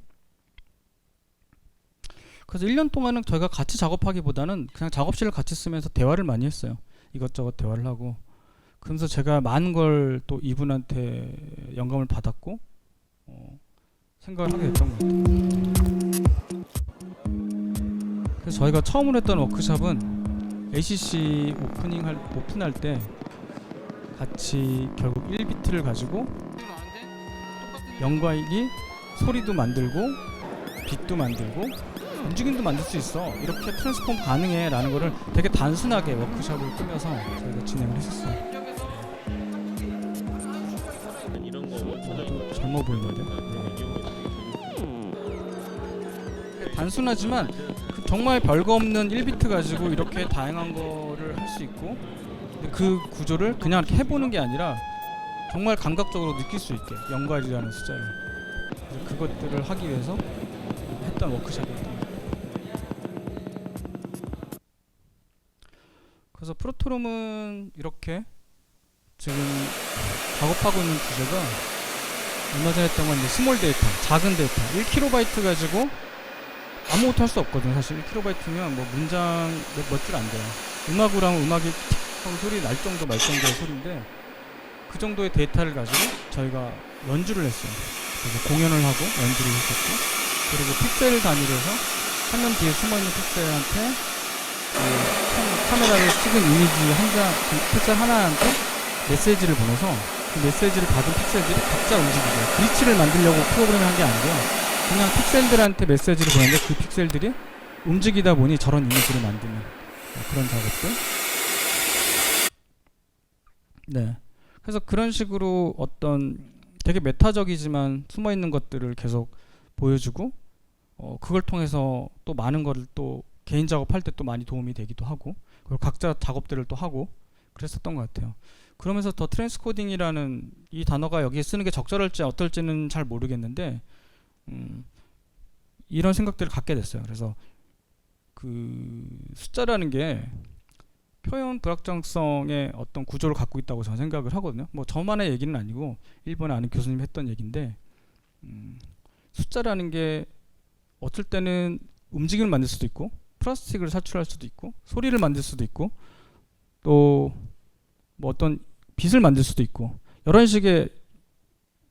그래서 1년 동안은 저희가 같이 작업하기보다는 그냥 작업실을 같이 쓰면서 대화를 많이 했어요. 이것저것 대화를 하고, 그러면서 제가 많은 걸 또 이분한테 영감을 받았고 생각을 하게 됐던 것 같아요. 그래서 저희가 처음으로 했던 워크숍은 ACC 오픈할 때 같이 결국 1비트를 가지고 0과 1이 소리도 만들고 빛도 만들고 움직임도 만들 수 있어, 이렇게 트랜스폼 가능해 라는 거를 되게 단순하게 워크숍을 꾸며서 저희가 진행을 했었어요. 젊어 보이는데 단순하지만 정말 별거 없는 1비트 가지고 이렇게 다양한 거를 할 수 있고, 그 구조를 그냥 이렇게 해보는 게 아니라 정말 감각적으로 느낄 수 있게 0과 1이라는 숫자를, 그것들을 하기 위해서 했던 워크숍이었던 거예요. 그래서 프로토롬은 이렇게 지금 작업하고 있는 주제가 얼마 전에 했던 건 이제 스몰 데이터, 작은 데이터 1KB 가지고 아무것도 할 수 없거든요. 사실 1KB면 뭐 문장 몇 줄 안 돼요. 음악으로 하면 음악이 틱 하고 소리 날 정도 말 정도의 소리인데 그 정도의 데이터를 가지고 저희가 연주를 했어요. 그래서 공연을 하고 연주를 했었고, 그리고 픽셀 단위로서 화면 뒤에 숨어있는 픽셀한테 카메라로 찍은 이미지 한 장, 픽셀 하나한테 메시지를 보내서 그 메시지를 받은 픽셀들이 각자 움직이고요. 글리치를 만들려고 프로그램을 한 게 아니고요. 그냥 픽셀들한테 메시지를 보냈는데 그 픽셀들이 움직이다 보니 저런 이미지를 만드는 그런 작업들. 네. 그래서 그런 식으로 어떤 되게 메타적이지만 숨어있는 것들을 계속 보여주고, 그걸 통해서 또 많은 거를 또 개인 작업할 때 또 많이 도움이 되기도 하고, 그리고 각자 작업들을 또 하고 그랬었던 것 같아요. 그러면서 더 트랜스코딩이라는 이 단어가 여기에 쓰는 게 적절할지 어떨지는 잘 모르겠는데, 이런 생각들을 갖게 됐어요. 그래서 그 숫자라는 게 표현 불확정성의 어떤 구조를 갖고 있다고 저는 생각을 하거든요. 뭐 저만의 얘기는 아니고 일본에 아는 교수님이 했던 얘기인데, 숫자라는 게 어떨 때는 움직임을 만들 수도 있고, 플라스틱을 사출할 수도 있고, 소리를 만들 수도 있고, 또 뭐 어떤 빛을 만들 수도 있고, 이런 식의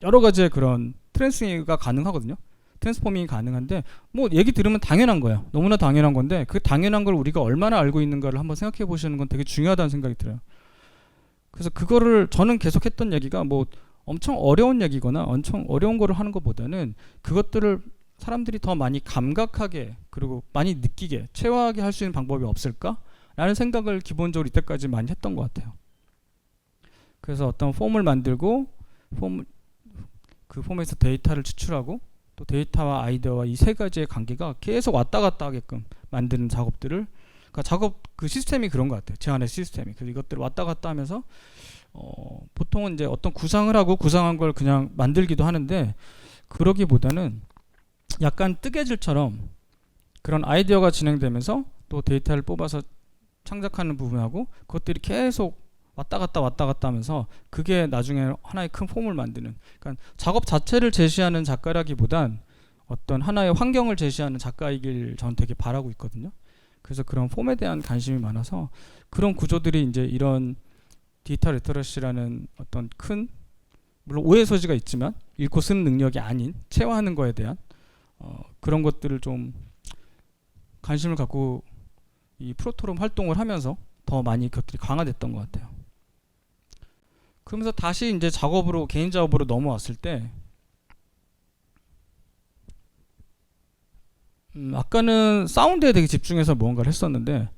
여러 가지의 그런 트랜스가 가능하거든요. 트랜스포밍이 가능한데, 뭐 얘기 들으면 당연한 거예요. 너무나 당연한 건데, 그 당연한 걸 우리가 얼마나 알고 있는가를 한번 생각해 보시는 건 되게 중요하다는 생각이 들어요. 그래서 그거를 저는 계속 했던 얘기가 뭐 엄청 어려운 얘기거나 엄청 어려운 거를 하는 것보다는 그것들을 사람들이 더 많이 감각하게, 그리고 많이 느끼게, 체화하게 할 수 있는 방법이 없을까? 라는 생각을 기본적으로 이때까지 많이 했던 것 같아요. 그래서 어떤 폼을 만들고, 그 폼에서 데이터를 추출하고, 또 데이터와 아이디어와 이 세 가지의 관계가 계속 왔다 갔다 하게끔 만드는 작업들을, 그러니까 작업 그 시스템이 그런 것 같아요. 제 안의 시스템이. 그래서 이것들을 왔다 갔다 하면서 보통은 이제 어떤 구상을 하고 구상한 걸 그냥 만들기도 하는데, 그러기보다는 약간 뜨개질처럼 그런 아이디어가 진행되면서 또 데이터를 뽑아서 창작하는 부분하고 그것들이 계속 왔다 갔다 하면서 그게 나중에 하나의 큰 폼을 만드는, 그러니까 작업 자체를 제시하는 작가라기보단 어떤 하나의 환경을 제시하는 작가이길 저는 되게 바라고 있거든요. 그래서 그런 폼에 대한 관심이 많아서 그런 구조들이 이제 이런 디지털 리터러시라는 어떤 큰, 물론 오해 소지가 있지만 읽고 쓰는 능력이 아닌 체화하는 거에 대한 그런 것들을 좀 관심을 갖고 이 프로토롬 활동을 하면서 더 많이 그것들이 강화됐던 것 같아요. 그러면서 다시 이제 작업으로, 개인 작업으로 넘어왔을 때, 아까는 사운드에 되게 집중해서 무언가를 했었는데,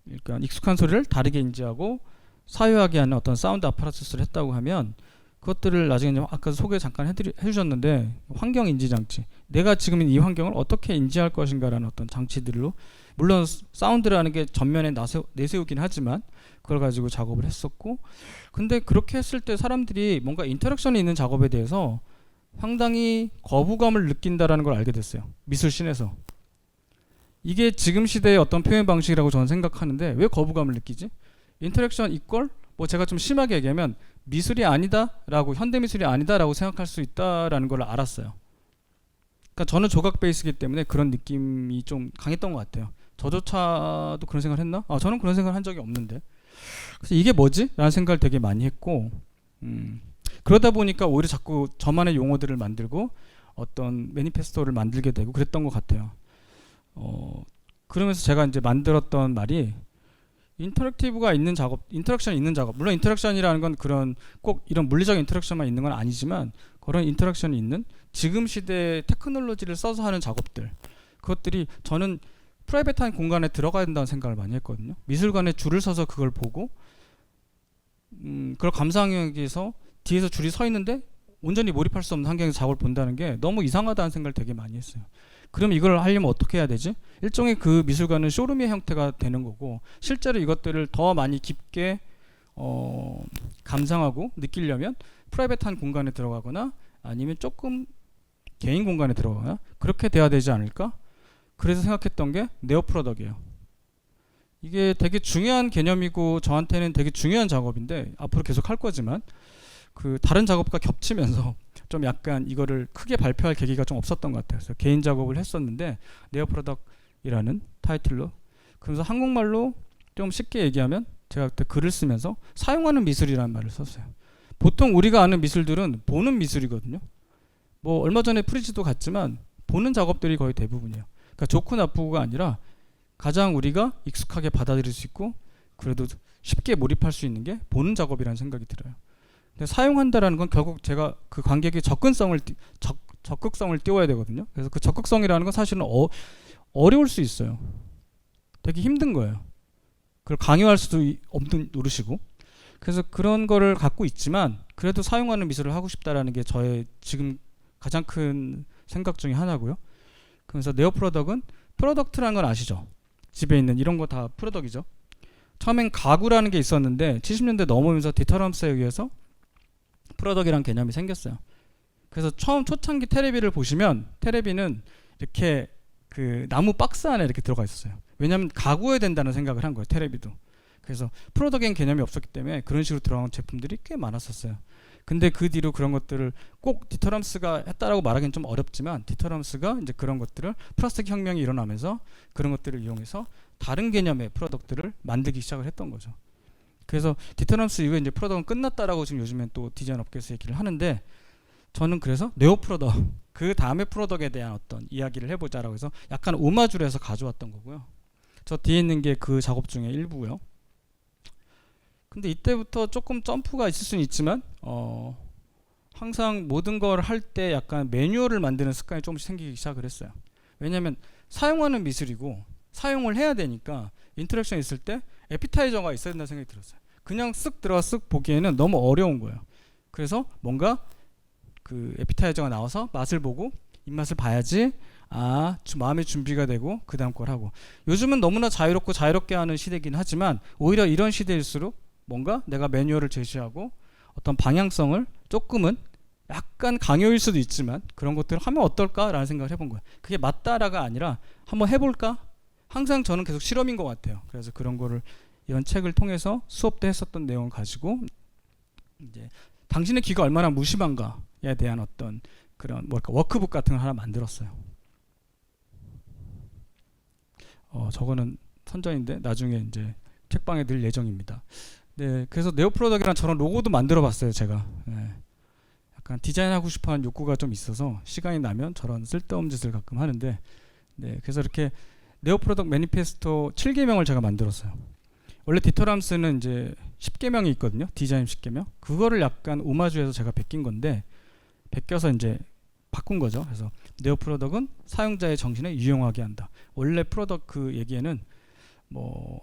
그러니까 익숙한 소리를 다르게 인지하고 사유하게 하는 어떤 사운드 아파라투스를 했다고 하면, 그것들을 나중에 아까 소개 잠깐 해주셨는데, 환경 인지 장치, 내가 지금 이 환경을 어떻게 인지할 것인가라는 어떤 장치들로, 물론 사운드라는 게 전면에 내세우긴 하지만 그걸 가지고 작업을 했었고, 근데 그렇게 했을 때 사람들이 뭔가 인터랙션이 있는 작업에 대해서 상당히 거부감을 느낀다라는 걸 알게 됐어요. 미술씬에서. 이게 지금 시대의 어떤 표현 방식이라고 저는 생각하는데, 왜 거부감을 느끼지? 인터랙션 이퀄? 뭐 제가 좀 심하게 얘기하면 미술이 아니다라고, 현대미술이 아니다라고 생각할 수 있다라는 걸 알았어요. 그러니까 저는 조각 베이스이기 때문에 그런 느낌이 좀 강했던 것 같아요. 저조차도 그런 생각을 했나? 저는 그런 생각을 한 적이 없는데. 그래서 이게 뭐지? 라는 생각을 되게 많이 했고, 그러다 보니까 오히려 자꾸 저만의 용어들을 만들고 어떤 매니페스토를 만들게 되고 그랬던 것 같아요. 그러면서 제가 이제 만들었던 말이, 인터랙티브가 있는 작업, 인터랙션이 있는 작업, 물론 인터랙션이라는 건 그런 꼭 이런 물리적 인터랙션만 있는 건 아니지만, 그런 인터랙션이 있는 지금 시대의 테크놀로지를 써서 하는 작업들, 그것들이 저는 프라이빗한 공간에 들어가야 된다는 생각을 많이 했거든요. 미술관에 줄을 서서 그걸 보고, 그걸 감상하기 위해서 뒤에서 줄이 서 있는데 온전히 몰입할 수 없는 환경에서 작업을 본다는 게 너무 이상하다는 생각을 되게 많이 했어요. 그럼 이걸 하려면 어떻게 해야 되지? 일종의 그 미술관은 쇼룸의 형태가 되는 거고, 실제로 이것들을 더 많이 깊게 감상하고 느끼려면 프라이빗한 공간에 들어가거나 아니면 조금 개인 공간에 들어가거나 그렇게 돼야 되지 않을까? 그래서 생각했던 게 네오 프로덕이에요. 이게 되게 중요한 개념이고 저한테는 되게 중요한 작업인데, 앞으로 계속 할 거지만 그 다른 작업과 겹치면서 좀 약간 이거를 크게 발표할 계기가 좀 없었던 것 같아요. 그래서 개인 작업을 했었는데 네오 프로덕이라는 타이틀로, 그래서 한국말로 좀 쉽게 얘기하면 제가 그때 글을 쓰면서 사용하는 미술이라는 말을 썼어요. 보통 우리가 아는 미술들은 보는 미술이거든요. 뭐 얼마 전에 프리지도 갔지만 보는 작업들이 거의 대부분이에요. 그러니까 좋고 나쁘고가 아니라 가장 우리가 익숙하게 받아들일 수 있고 그래도 쉽게 몰입할 수 있는 게 보는 작업이라는 생각이 들어요. 근데 사용한다라는 건 결국 제가 그 관객의 적극성을 띄워야 되거든요. 그래서 그 적극성이라는 건 사실은 어려울 수 있어요. 되게 힘든 거예요. 그걸 강요할 수도 없는 노릇이고. 그래서 그런 거를 갖고 있지만 그래도 사용하는 미술을 하고 싶다라는 게 저의 지금 가장 큰 생각 중에 하나고요. 그래서 네오 프로덕은 프로덕트라는 건 아시죠? 집에 있는 이런 거 다 프로덕이죠. 처음엔 가구라는 게 있었는데 70년대 넘으면서 디터럼스에 의해서 프로덕이라는 개념이 생겼어요. 그래서 처음 초창기 테레비를 보시면 테레비는 이렇게 그 나무 박스 안에 이렇게 들어가 있었어요. 왜냐하면 가구해야 된다는 생각을 한 거예요. 테레비도. 그래서 프로덕인 개념이 없었기 때문에 그런 식으로 들어간 제품들이 꽤 많았었어요. 근데 그 뒤로 그런 것들을 꼭 디터럼스가 했다라고 말하기는 좀 어렵지만 디터럼스가 이제 그런 것들을 플라스틱 혁명이 일어나면서 그런 것들을 이용해서 다른 개념의 프로덕트를 만들기 시작을 했던 거죠. 그래서 디터럼스 이후에 이제 프로덕은 끝났다라고 지금 요즘엔 또 디자인 업계에서 얘기를 하는데 저는 그래서 네오 프로덕 그 다음에 프로덕에 대한 어떤 이야기를 해보자라고 해서 약간 오마주를 해서 가져왔던 거고요. 저 뒤에 있는 게 그 작업 중에 일부고요. 근데 이때부터 조금 점프가 있을 수는 있지만 항상 모든 걸 할 때 약간 매뉴얼을 만드는 습관이 조금씩 생기기 시작을 했어요. 왜냐하면 사용하는 미술이고 사용을 해야 되니까 인터랙션이 있을 때 에피타이저가 있어야 된다는 생각이 들었어요. 그냥 쓱 들어가 쓱 보기에는 너무 어려운 거예요. 그래서 뭔가 그 에피타이저가 나와서 맛을 보고 입맛을 봐야지 마음의 준비가 되고 그 다음 걸 하고. 요즘은 너무나 자유롭게 하는 시대이긴 하지만 오히려 이런 시대일수록 뭔가 내가 매뉴얼을 제시하고 어떤 방향성을 조금은 약간 강요일 수도 있지만 그런 것들을 하면 어떨까라는 생각을 해본 거예요. 그게 맞다라가 아니라 한번 해볼까? 항상 저는 계속 실험인 것 같아요. 그래서 그런 거를 이런 책을 통해서 수업 때 했었던 내용을 가지고 이제 당신의 귀가 얼마나 무심한가에 대한 어떤 그런 워크북 같은 걸 하나 만들었어요. 저거는 선전인데 나중에 이제 책방에 늘 예정입니다. 네, 그래서 네오 프로덕이란 저런 로고도 만들어봤어요, 제가. 네. 약간 디자인하고 싶어하는 욕구가 좀 있어서 시간이 나면 저런 쓸데없는 짓을 가끔 하는데, 네, 그래서 이렇게 네오 프로덕 매니페스토 7개명을 제가 만들었어요. 원래 디터람스는 이제 10개명이 있거든요, 디자인 10개명. 그거를 약간 오마주해서 제가 베낀 건데, 베껴서 이제 바꾼 거죠. 그래서 네오 프로덕은 사용자의 정신에 유용하게 한다. 원래 프로덕 그 얘기에는 뭐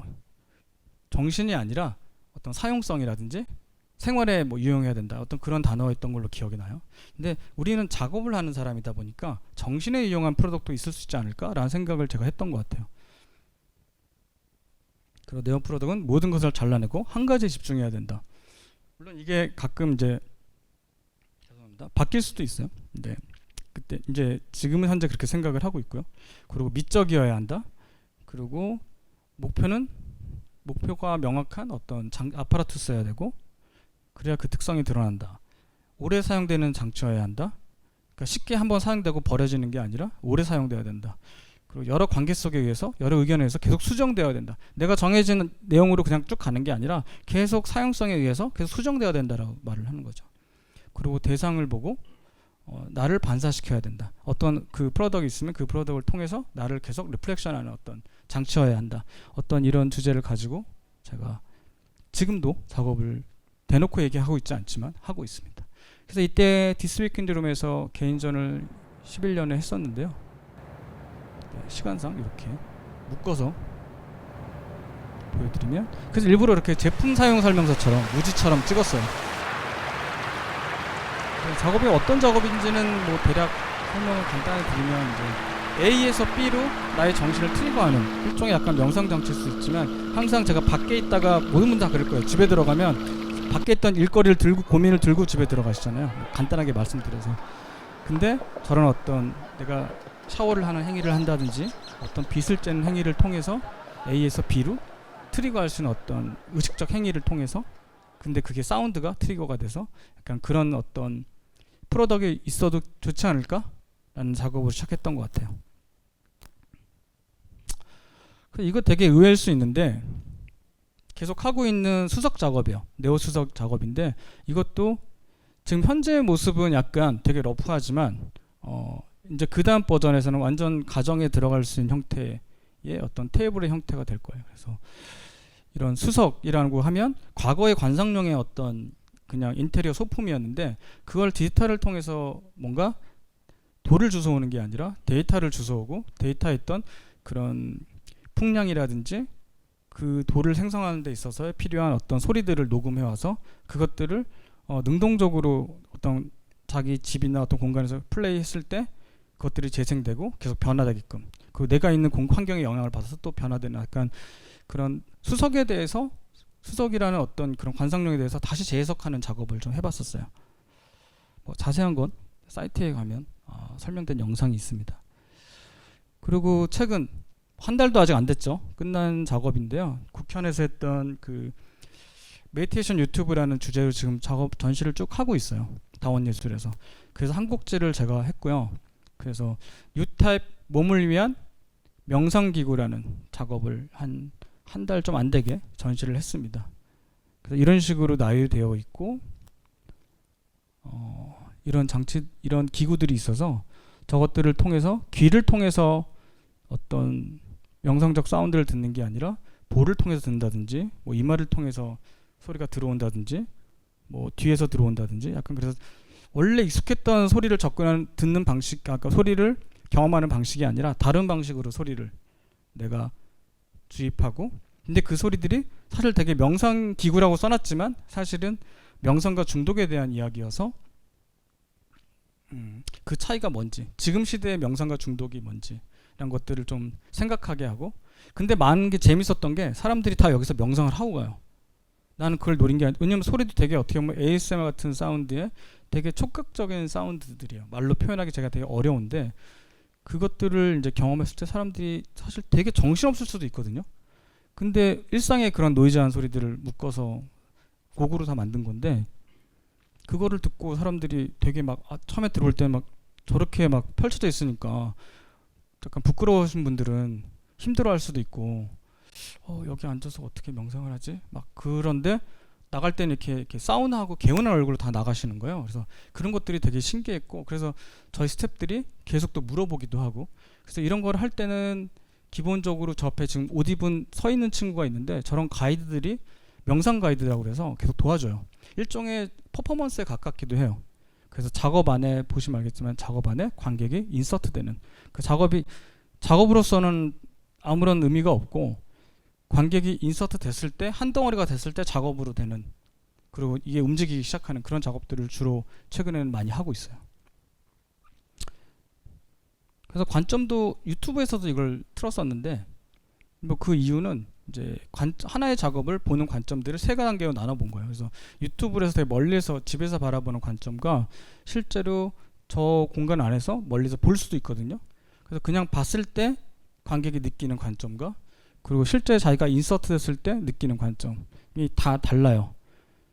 정신이 아니라 어떤 사용성이라든지 생활에 뭐 유용해야 된다 어떤 그런 단어였던 걸로 기억이 나요. 근데 우리는 작업을 하는 사람이다 보니까 정신에 유용한 프로덕트도 있을 수 있지 않을까라는 생각을 제가 했던 것 같아요. 그리고 네오 프로덕은 모든 것을 잘라내고 한 가지에 집중해야 된다. 물론 이게 가끔 이제 죄송합니다. 바뀔 수도 있어요. 네. 그때 이제 지금은 현재 그렇게 생각을 하고 있고요. 그리고 미적이어야 한다. 그리고 목표가 명확한 어떤 아파라투스여야 되고 그래야 그 특성이 드러난다. 오래 사용되는 장치여야 한다. 그러니까 쉽게 한번 사용되고 버려지는 게 아니라 오래 사용되어야 된다. 그리고 여러 관계 속에 의해서 여러 의견에 의해서 계속 수정되어야 된다. 내가 정해진 내용으로 그냥 쭉 가는 게 아니라 계속 사용성에 의해서 계속 수정되어야 된다라고 말을 하는 거죠. 그리고 대상을 보고 나를 반사시켜야 된다. 어떤 그 프로덕이 있으면 그 프로덕을 통해서 나를 계속 리플렉션하는 어떤 장치여야 한다. 어떤 이런 주제를 가지고 제가 지금도 작업을 대놓고 얘기하고 있지 않지만 하고 있습니다. 그래서 이때 디스위킨드룸에서 개인전을 11년에 했었는데요. 네, 시간상 이렇게 묶어서 보여드리면 그래서 일부러 이렇게 제품 사용 설명서처럼 무지처럼 찍었어요. 작업이 어떤 작업인지는 뭐 대략 설명을 간단히 드리면 이제 A에서 B로 나의 정신을 트리거하는 일종의 약간 명상 장치일 수 있지만 항상 제가 밖에 있다가 모든 분 다 그럴 거예요. 집에 들어가면 밖에 있던 일거리를 들고 고민을 들고 집에 들어가시잖아요. 간단하게 말씀드려서. 근데 저런 어떤 내가 샤워를 하는 행위를 한다든지 어떤 빛을 쬐는 행위를 통해서 A에서 B로 트리거할 수 있는 어떤 의식적 행위를 통해서 근데 그게 사운드가 트리거가 돼서 약간 그런 어떤 프로덕이 있어도 좋지 않을까? 라는 작업을 시작했던 것 같아요. 이거 되게 의외일 수 있는데 계속 하고 있는 수석 작업이에요. 네오 수석 작업인데 이것도 지금 현재의 모습은 약간 되게 러프하지만 이제 그 다음 버전에서는 완전 가정에 들어갈 수 있는 형태의 어떤 테이블의 형태가 될 거예요. 그래서 이런 수석이라는 거 하면 과거의 관상용의 어떤 그냥 인테리어 소품이었는데 그걸 디지털을 통해서 뭔가 돌을 주워오는 게 아니라 데이터를 주워오고 데이터에 있던 그런 풍량이라든지 그 돌을 생성하는 데 있어서 필요한 어떤 소리들을 녹음해 와서 그것들을 능동적으로 어떤 자기 집이나 어떤 공간에서 플레이했을 때 그것들이 재생되고 계속 변화되게끔 그 내가 있는 환경에 영향을 받아서 또 변화되는 약간 그런 수석에 대해서 수석이라는 어떤 그런 관상용에 대해서 다시 재해석하는 작업을 좀 해봤었어요. 뭐 자세한 건 사이트에 가면 설명된 영상이 있습니다. 그리고 최근 한 달도 아직 안 됐죠. 끝난 작업인데요. 국현에서 했던 그 메디테이션 유튜브라는 주제로 지금 작업 전시를 쭉 하고 있어요. 다원예술에서. 그래서 한국지를 제가 했고요. 그래서 유타입 몸을 위한 명상기구라는 작업을 한 달 좀 안 되게 전시를 했습니다. 그래서 이런 식으로 나열되어 있고 이런 장치, 이런 기구들이 있어서 저것들을 통해서 귀를 통해서 어떤 명상적 사운드를 듣는 게 아니라 볼을 통해서 듣는다든지 뭐 이마를 통해서 소리가 들어온다든지 뭐 뒤에서 들어온다든지 약간 그래서 원래 익숙했던 소리를 듣는 방식, 아까 소리를 경험하는 방식이 아니라 다른 방식으로 소리를 내가 주입하고 근데 그 소리들이 사실 되게 명상 기구라고 써놨지만 사실은 명상과 중독에 대한 이야기여서 그 차이가 뭔지 지금 시대의 명상과 중독이 뭔지 이런 것들을 좀 생각하게 하고 근데 많은 게 재밌었던 게 사람들이 다 여기서 명상을 하고 가요. 나는 그걸 노린 게 아니라 왜냐면 소리도 되게 어떻게 보면 ASMR 같은 사운드에 되게 촉각적인 사운드들이에요. 말로 표현하기 제가 되게 어려운데 그것들을 이제 경험했을 때 사람들이 사실 되게 정신없을 수도 있거든요. 근데 일상의 그런 노이즈한 소리들을 묶어서 곡으로 다 만든 건데 그거를 듣고 사람들이 되게 막 처음에 들어올 때 막 저렇게 막 펼쳐져 있으니까 약간 부끄러우신 분들은 힘들어할 수도 있고 여기 앉아서 어떻게 명상을 하지? 막 그런데 나갈 때는 이렇게 사우나하고 개운한 얼굴로 다 나가시는 거예요. 그래서 그런 것들이 되게 신기했고 그래서 저희 스태프들이 계속 또 물어보기도 하고 그래서 이런 걸 할 때는 기본적으로 저 앞에 지금 옷 입은 서 있는 친구가 있는데 저런 가이드들이 명상 가이드라고 그래서 계속 도와줘요. 일종의 퍼포먼스에 가깝기도 해요. 그래서 작업 안에 보시면 알겠지만 작업 안에 관객이 인서트되는 그 작업으로서는 아무런 의미가 없고 관객이 인서트 됐을 때 한 덩어리가 됐을 때 작업으로 되는 그리고 이게 움직이기 시작하는 그런 작업들을 주로 최근에는 많이 하고 있어요. 그래서 관점도 유튜브에서도 이걸 틀었었는데 뭐 그 이유는 이제 하나의 작업을 보는 관점들을 세 단계로 나눠본 거예요. 그래서 유튜브에서 되게 멀리서 집에서 바라보는 관점과 실제로 저 공간 안에서 멀리서 볼 수도 있거든요. 그래서 그냥 봤을 때 관객이 느끼는 관점과 그리고 실제 자기가 인서트 됐을 때 느끼는 관점이 다 달라요.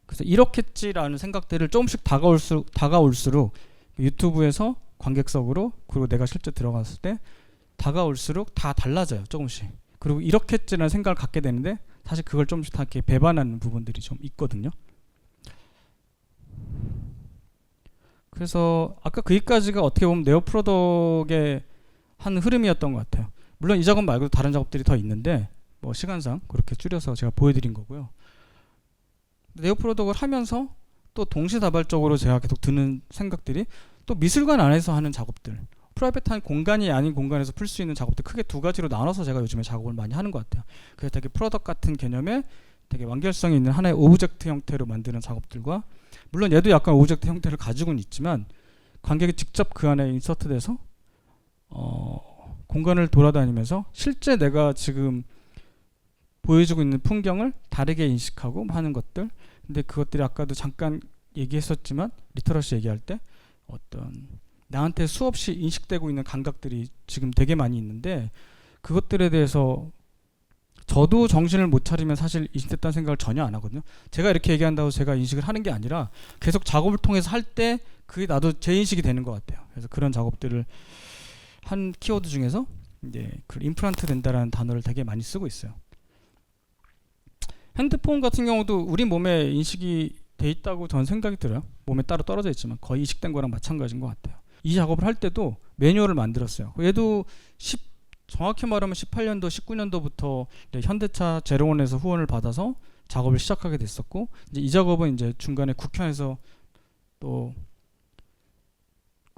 그래서 이렇겠지라는 생각들을 조금씩 다가올수록 유튜브에서 관객석으로 그리고 내가 실제 들어갔을 때 다가올수록 다 달라져요. 조금씩. 그리고 이렇겠지라는 생각을 갖게 되는데 사실 그걸 조금씩 다 이렇게 배반하는 부분들이 좀 있거든요. 그래서 아까 거기까지가 어떻게 보면 네오 프로덕의 한 흐름이었던 것 같아요. 물론 이 작업 말고도 다른 작업들이 더 있는데 뭐 시간상 그렇게 줄여서 제가 보여드린 거고요. 네오 프로덕을 하면서 또 동시다발적으로 제가 계속 드는 생각들이 또 미술관 안에서 하는 작업들 프라이빗한 공간이 아닌 공간에서 풀 수 있는 작업들 크게 두 가지로 나눠서 제가 요즘에 작업을 많이 하는 것 같아요. 그래서 되게 프로덕 같은 개념에 되게 완결성이 있는 하나의 오브젝트 형태로 만드는 작업들과 물론 얘도 약간 오브젝트 형태를 가지고는 있지만 관객이 직접 그 안에 인서트돼서 공간을 돌아다니면서 실제 내가 지금 보여주고 있는 풍경을 다르게 인식하고 하는 것들 근데 그것들이 아까도 잠깐 얘기했었지만 리터러시 얘기할 때 어떤 나한테 수없이 인식되고 있는 감각들이 지금 되게 많이 있는데 그것들에 대해서 저도 정신을 못 차리면 사실 인식됐다는 생각을 전혀 안 하거든요. 제가 이렇게 얘기한다고 제가 인식을 하는 게 아니라 계속 작업을 통해서 할 때 그게 나도 제 인식이 되는 것 같아요. 그래서 그런 작업들을 한 키워드 중에서 이제 그 임플란트 된다라는 단어를 되게 많이 쓰고 있어요. 핸드폰 같은 경우도 우리 몸의 인식이 돼 있다고 저는 생각이 들어요. 몸에 따로 떨어져 있지만 거의 이식된 거랑 마찬가지인 것 같아요. 이 작업을 할 때도 매뉴얼을 만들었어요. 얘도 정확히 말하면 18년도, 19년도부터 현대차 제로원에서 후원을 받아서 작업을 시작하게 됐었고, 이제 이 작업은 이제 중간에 국현에서 또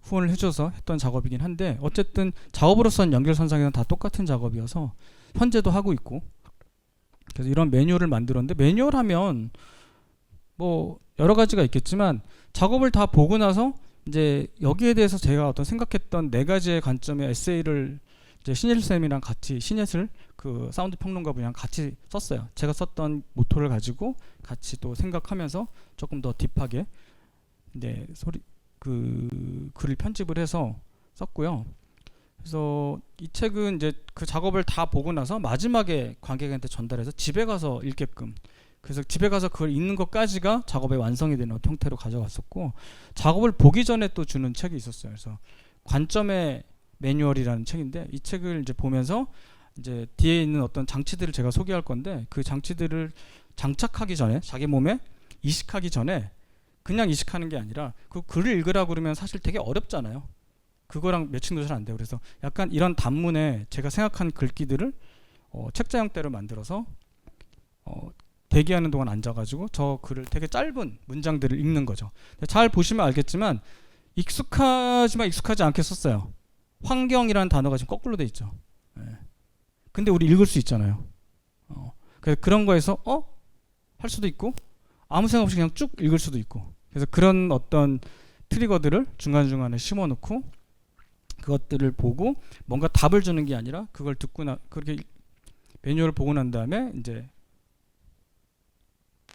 후원을 해줘서 했던 작업이긴 한데, 어쨌든 작업으로서는 연결선상에는 다 똑같은 작업이어서 현재도 하고 있고, 그래서 이런 매뉴얼을 만들었는데, 매뉴얼 하면 뭐 여러 가지가 있겠지만 작업을 다 보고 나서 이제 여기에 대해서 제가 어떤 생각했던 네 가지의 관점의 에세이를 이제 신예슬 쌤이랑 같이, 신예슬 그 사운드 평론가 분이랑 같이 썼어요. 제가 썼던 모토를 가지고 같이 또 생각하면서 조금 더 딥하게 이제 그 글을 편집을 해서 썼고요. 그래서 이 책은 이제 그 작업을 다 보고 나서 마지막에 관객한테 전달해서 집에 가서 읽게끔, 그래서 집에 가서 그걸 읽는 것까지가 작업의 완성이 되는 형태로 가져갔었고, 작업을 보기 전에 또 주는 책이 있었어요. 그래서 관점의 매뉴얼이라는 책인데, 이 책을 이제 보면서 이제 뒤에 있는 어떤 장치들을 제가 소개할 건데, 그 장치들을 장착하기 전에, 자기 몸에 이식하기 전에 그냥 이식하는 게 아니라 그 글을 읽으라고 그러면 사실 되게 어렵잖아요. 그거랑 매칭도 잘 안 돼요. 그래서 약간 이런 단문에 제가 생각한 글귀들을 책자 형태로 만들어서 대기하는 동안 앉아가지고 저 글을, 되게 짧은 문장들을 읽는 거죠. 잘 보시면 알겠지만 익숙하지만 익숙하지 않게 썼어요. 환경이라는 단어가 지금 거꾸로 돼 있죠. 근데 우리 읽을 수 있잖아요. 그래서 그런 거에서 할 수도 있고 아무 생각 없이 그냥 쭉 읽을 수도 있고, 그래서 그런 어떤 트리거들을 중간중간에 심어놓고 그것들을 보고 뭔가 답을 주는 게 아니라 그걸 듣고 그렇게 매뉴얼을 보고 난 다음에 이제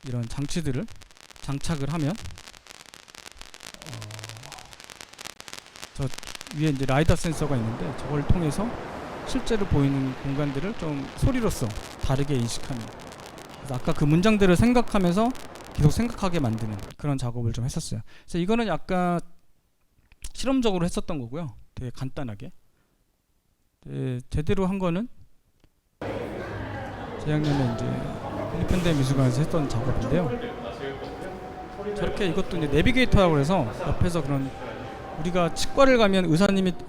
이런 장치들을 장착을 하면 저 위에 이제 라이더 센서가 있는데 저걸 통해서 실제로 보이는 공간들을 좀 소리로써 다르게 인식하는, 그래서 아까 그 문장들을 생각하면서 계속 생각하게 만드는 그런 작업을 좀 했었어요. 그래서 이거는 약간 실험적으로 했었던 거고요. 되게 간단하게. 제대로 한 거는 재작년에 이제 현대미술관에서 했던 작업인데요. 저렇게 이것도 이제 내비게이터라고 해서 옆에서 그런, 우리가 치과를 가면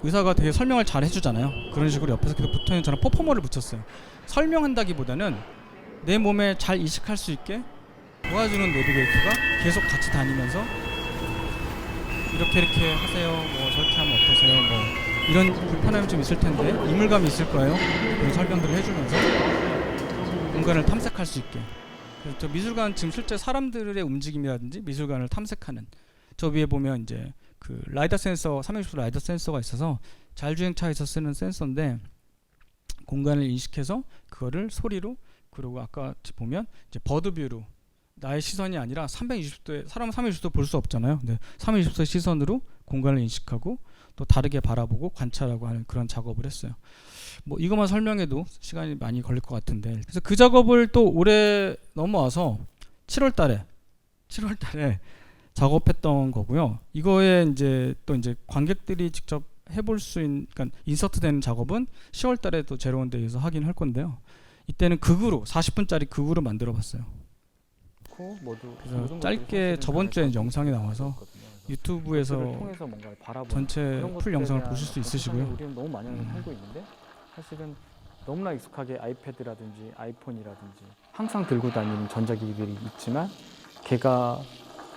의사가 되게 설명을 잘 해주잖아요. 그런 식으로 옆에서 계속 붙어있는 저런 퍼포머를 붙였어요. 설명한다기보다는 내 몸에 잘 이식할 수 있게 도와주는 내비게이터가 계속 같이 다니면서 이렇게 하세요, 뭐 저렇게 하면 어떠세요, 뭐 이런 불편함이 좀 있을 텐데 이물감이 있을 거예요. 그런 설명들을 해주면서 공간을 탐색할 수 있게. 그래서 저 미술관 지금 실제 사람들의 움직임이라든지 미술관을 탐색하는, 저 위에 보면 이제 그 라이더 센서, 360도 라이더 센서가 있어서 자율주행차에서 쓰는 센서인데, 공간을 인식해서 그거를 소리로, 그리고 아까 보면 이제 버드뷰로 나의 시선이 아니라 320도에, 사람은 320도 볼 수 없잖아요. 근데 320도 시선으로 공간을 인식하고 또 다르게 바라보고 관찰하고 하는 그런 작업을 했어요. 뭐 이것만 설명해도 시간이 많이 걸릴 것 같은데, 그래서 그 작업을 또 올해 넘어와서 7월 달에 작업했던 거고요. 이거에 이제 또 이제 관객들이 직접 해볼 수 있는, 그러니까 인서트되는 작업은 10월 달에 또 제로원데이에서 하긴 할 건데요. 이때는 극으로 40분짜리 극으로 만들어 봤어요. 그래서 짧게 저번 주에 영상이 나와서 유튜브에서 전체 풀 영상을 보실 수 있으시고요. 우리는 너무 많이 살고 있는데 사실은 너무나 익숙하게 아이패드라든지 아이폰이라든지 항상 들고 다니는 전자기기들이 있지만 걔가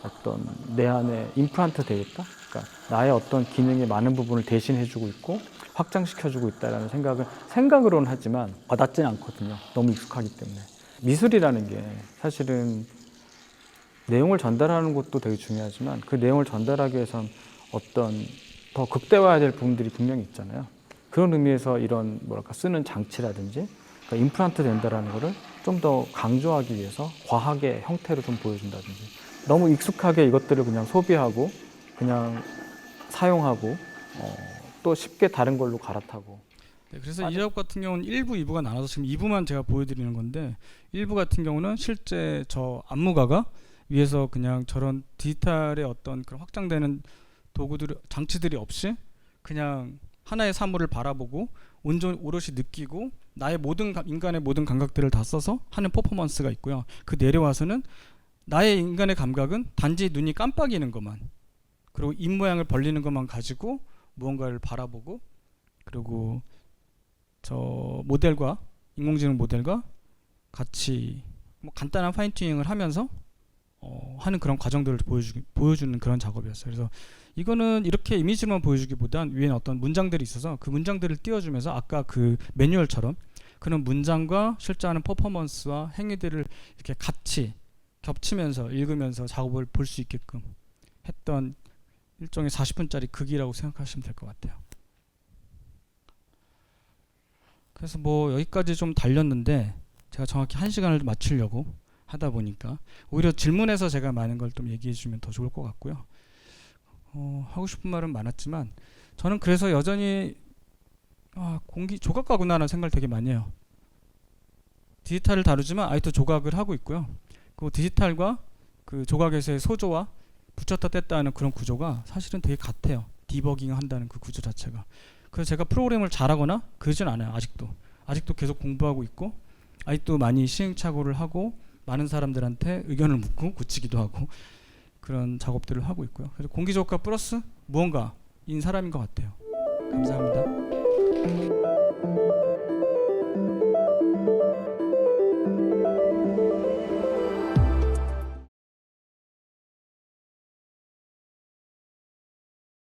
어떤 내 안에 임플란트 되어 있다? 그러니까 나의 어떤 기능의 많은 부분을 대신해주고 있고 확장시켜주고 있다는 생각은 생각으로는 하지만 와닿지는 않거든요. 너무 익숙하기 때문에. 미술이라는 게 사실은 내용을 전달하는 것도 되게 중요하지만 그 내용을 전달하기 위해선 어떤 더 극대화해야 될 부분들이 분명히 있잖아요. 그런 의미에서 이런 뭐랄까 쓰는 장치라든지 그러니까 임플란트 된다라는 거를 좀 더 강조하기 위해서 과학의 형태로 좀 보여준다든지, 너무 익숙하게 이것들을 그냥 소비하고 그냥 사용하고 또 쉽게 다른 걸로 갈아타고. 네, 그래서 이 작업 같은 경우는 1부, 2부가 나눠서 지금 2부만 제가 보여드리는 건데, 1부 같은 경우는 실제 저 안무가가 위에서 그냥 저런 디지털의 어떤 그런 확장되는 도구들, 장치들이 없이 그냥 하나의 사물을 바라보고 오롯이 느끼고 나의 인간의 모든 감각들을 다 써서 하는 퍼포먼스가 있고요. 그 내려와서는 나의 인간의 감각은 단지 눈이 깜빡이는 것만, 그리고 입 모양을 벌리는 것만 가지고 무언가를 바라보고, 그리고 저 모델과 인공지능 모델과 같이 뭐 간단한 파인 튜닝을 하면서 하는 그런 과정들을 보여주는 그런 작업이었어요. 그래서 이거는 이렇게 이미지로만 보여주기보단 위에 어떤 문장들이 있어서 그 문장들을 띄워주면서 아까 그 매뉴얼처럼 그런 문장과 실제 하는 퍼포먼스와 행위들을 이렇게 같이 겹치면서 읽으면서 작업을 볼 수 있게끔 했던 일종의 40분짜리 극이라고 생각하시면 될 것 같아요. 그래서 뭐 여기까지 좀 달렸는데 제가 정확히 1시간을 맞추려고 하다 보니까 오히려 질문에서 제가 많은 걸 좀 얘기해 주면 더 좋을 것 같고요. 하고 싶은 말은 많았지만 저는 그래서 여전히 조각가구나라는 생각을 되게 많이 해요. 디지털을 다루지만 아직도 조각을 하고 있고요. 그 디지털과 그 조각에서의 소조와 붙였다 뗐다 하는 그런 구조가 사실은 되게 같아요. 디버깅 한다는 그 구조 자체가. 그래서 제가 프로그램을 잘하거나 그러진 않아요. 아직도 계속 공부하고 있고, 아직도 많이 시행착오를 하고 많은 사람들한테 의견을 묻고 고치기도 하고 그런 작업들을 하고 있고요. 그래서 공기조각가 플러스 무언가인 사람인 것 같아요. 감사합니다.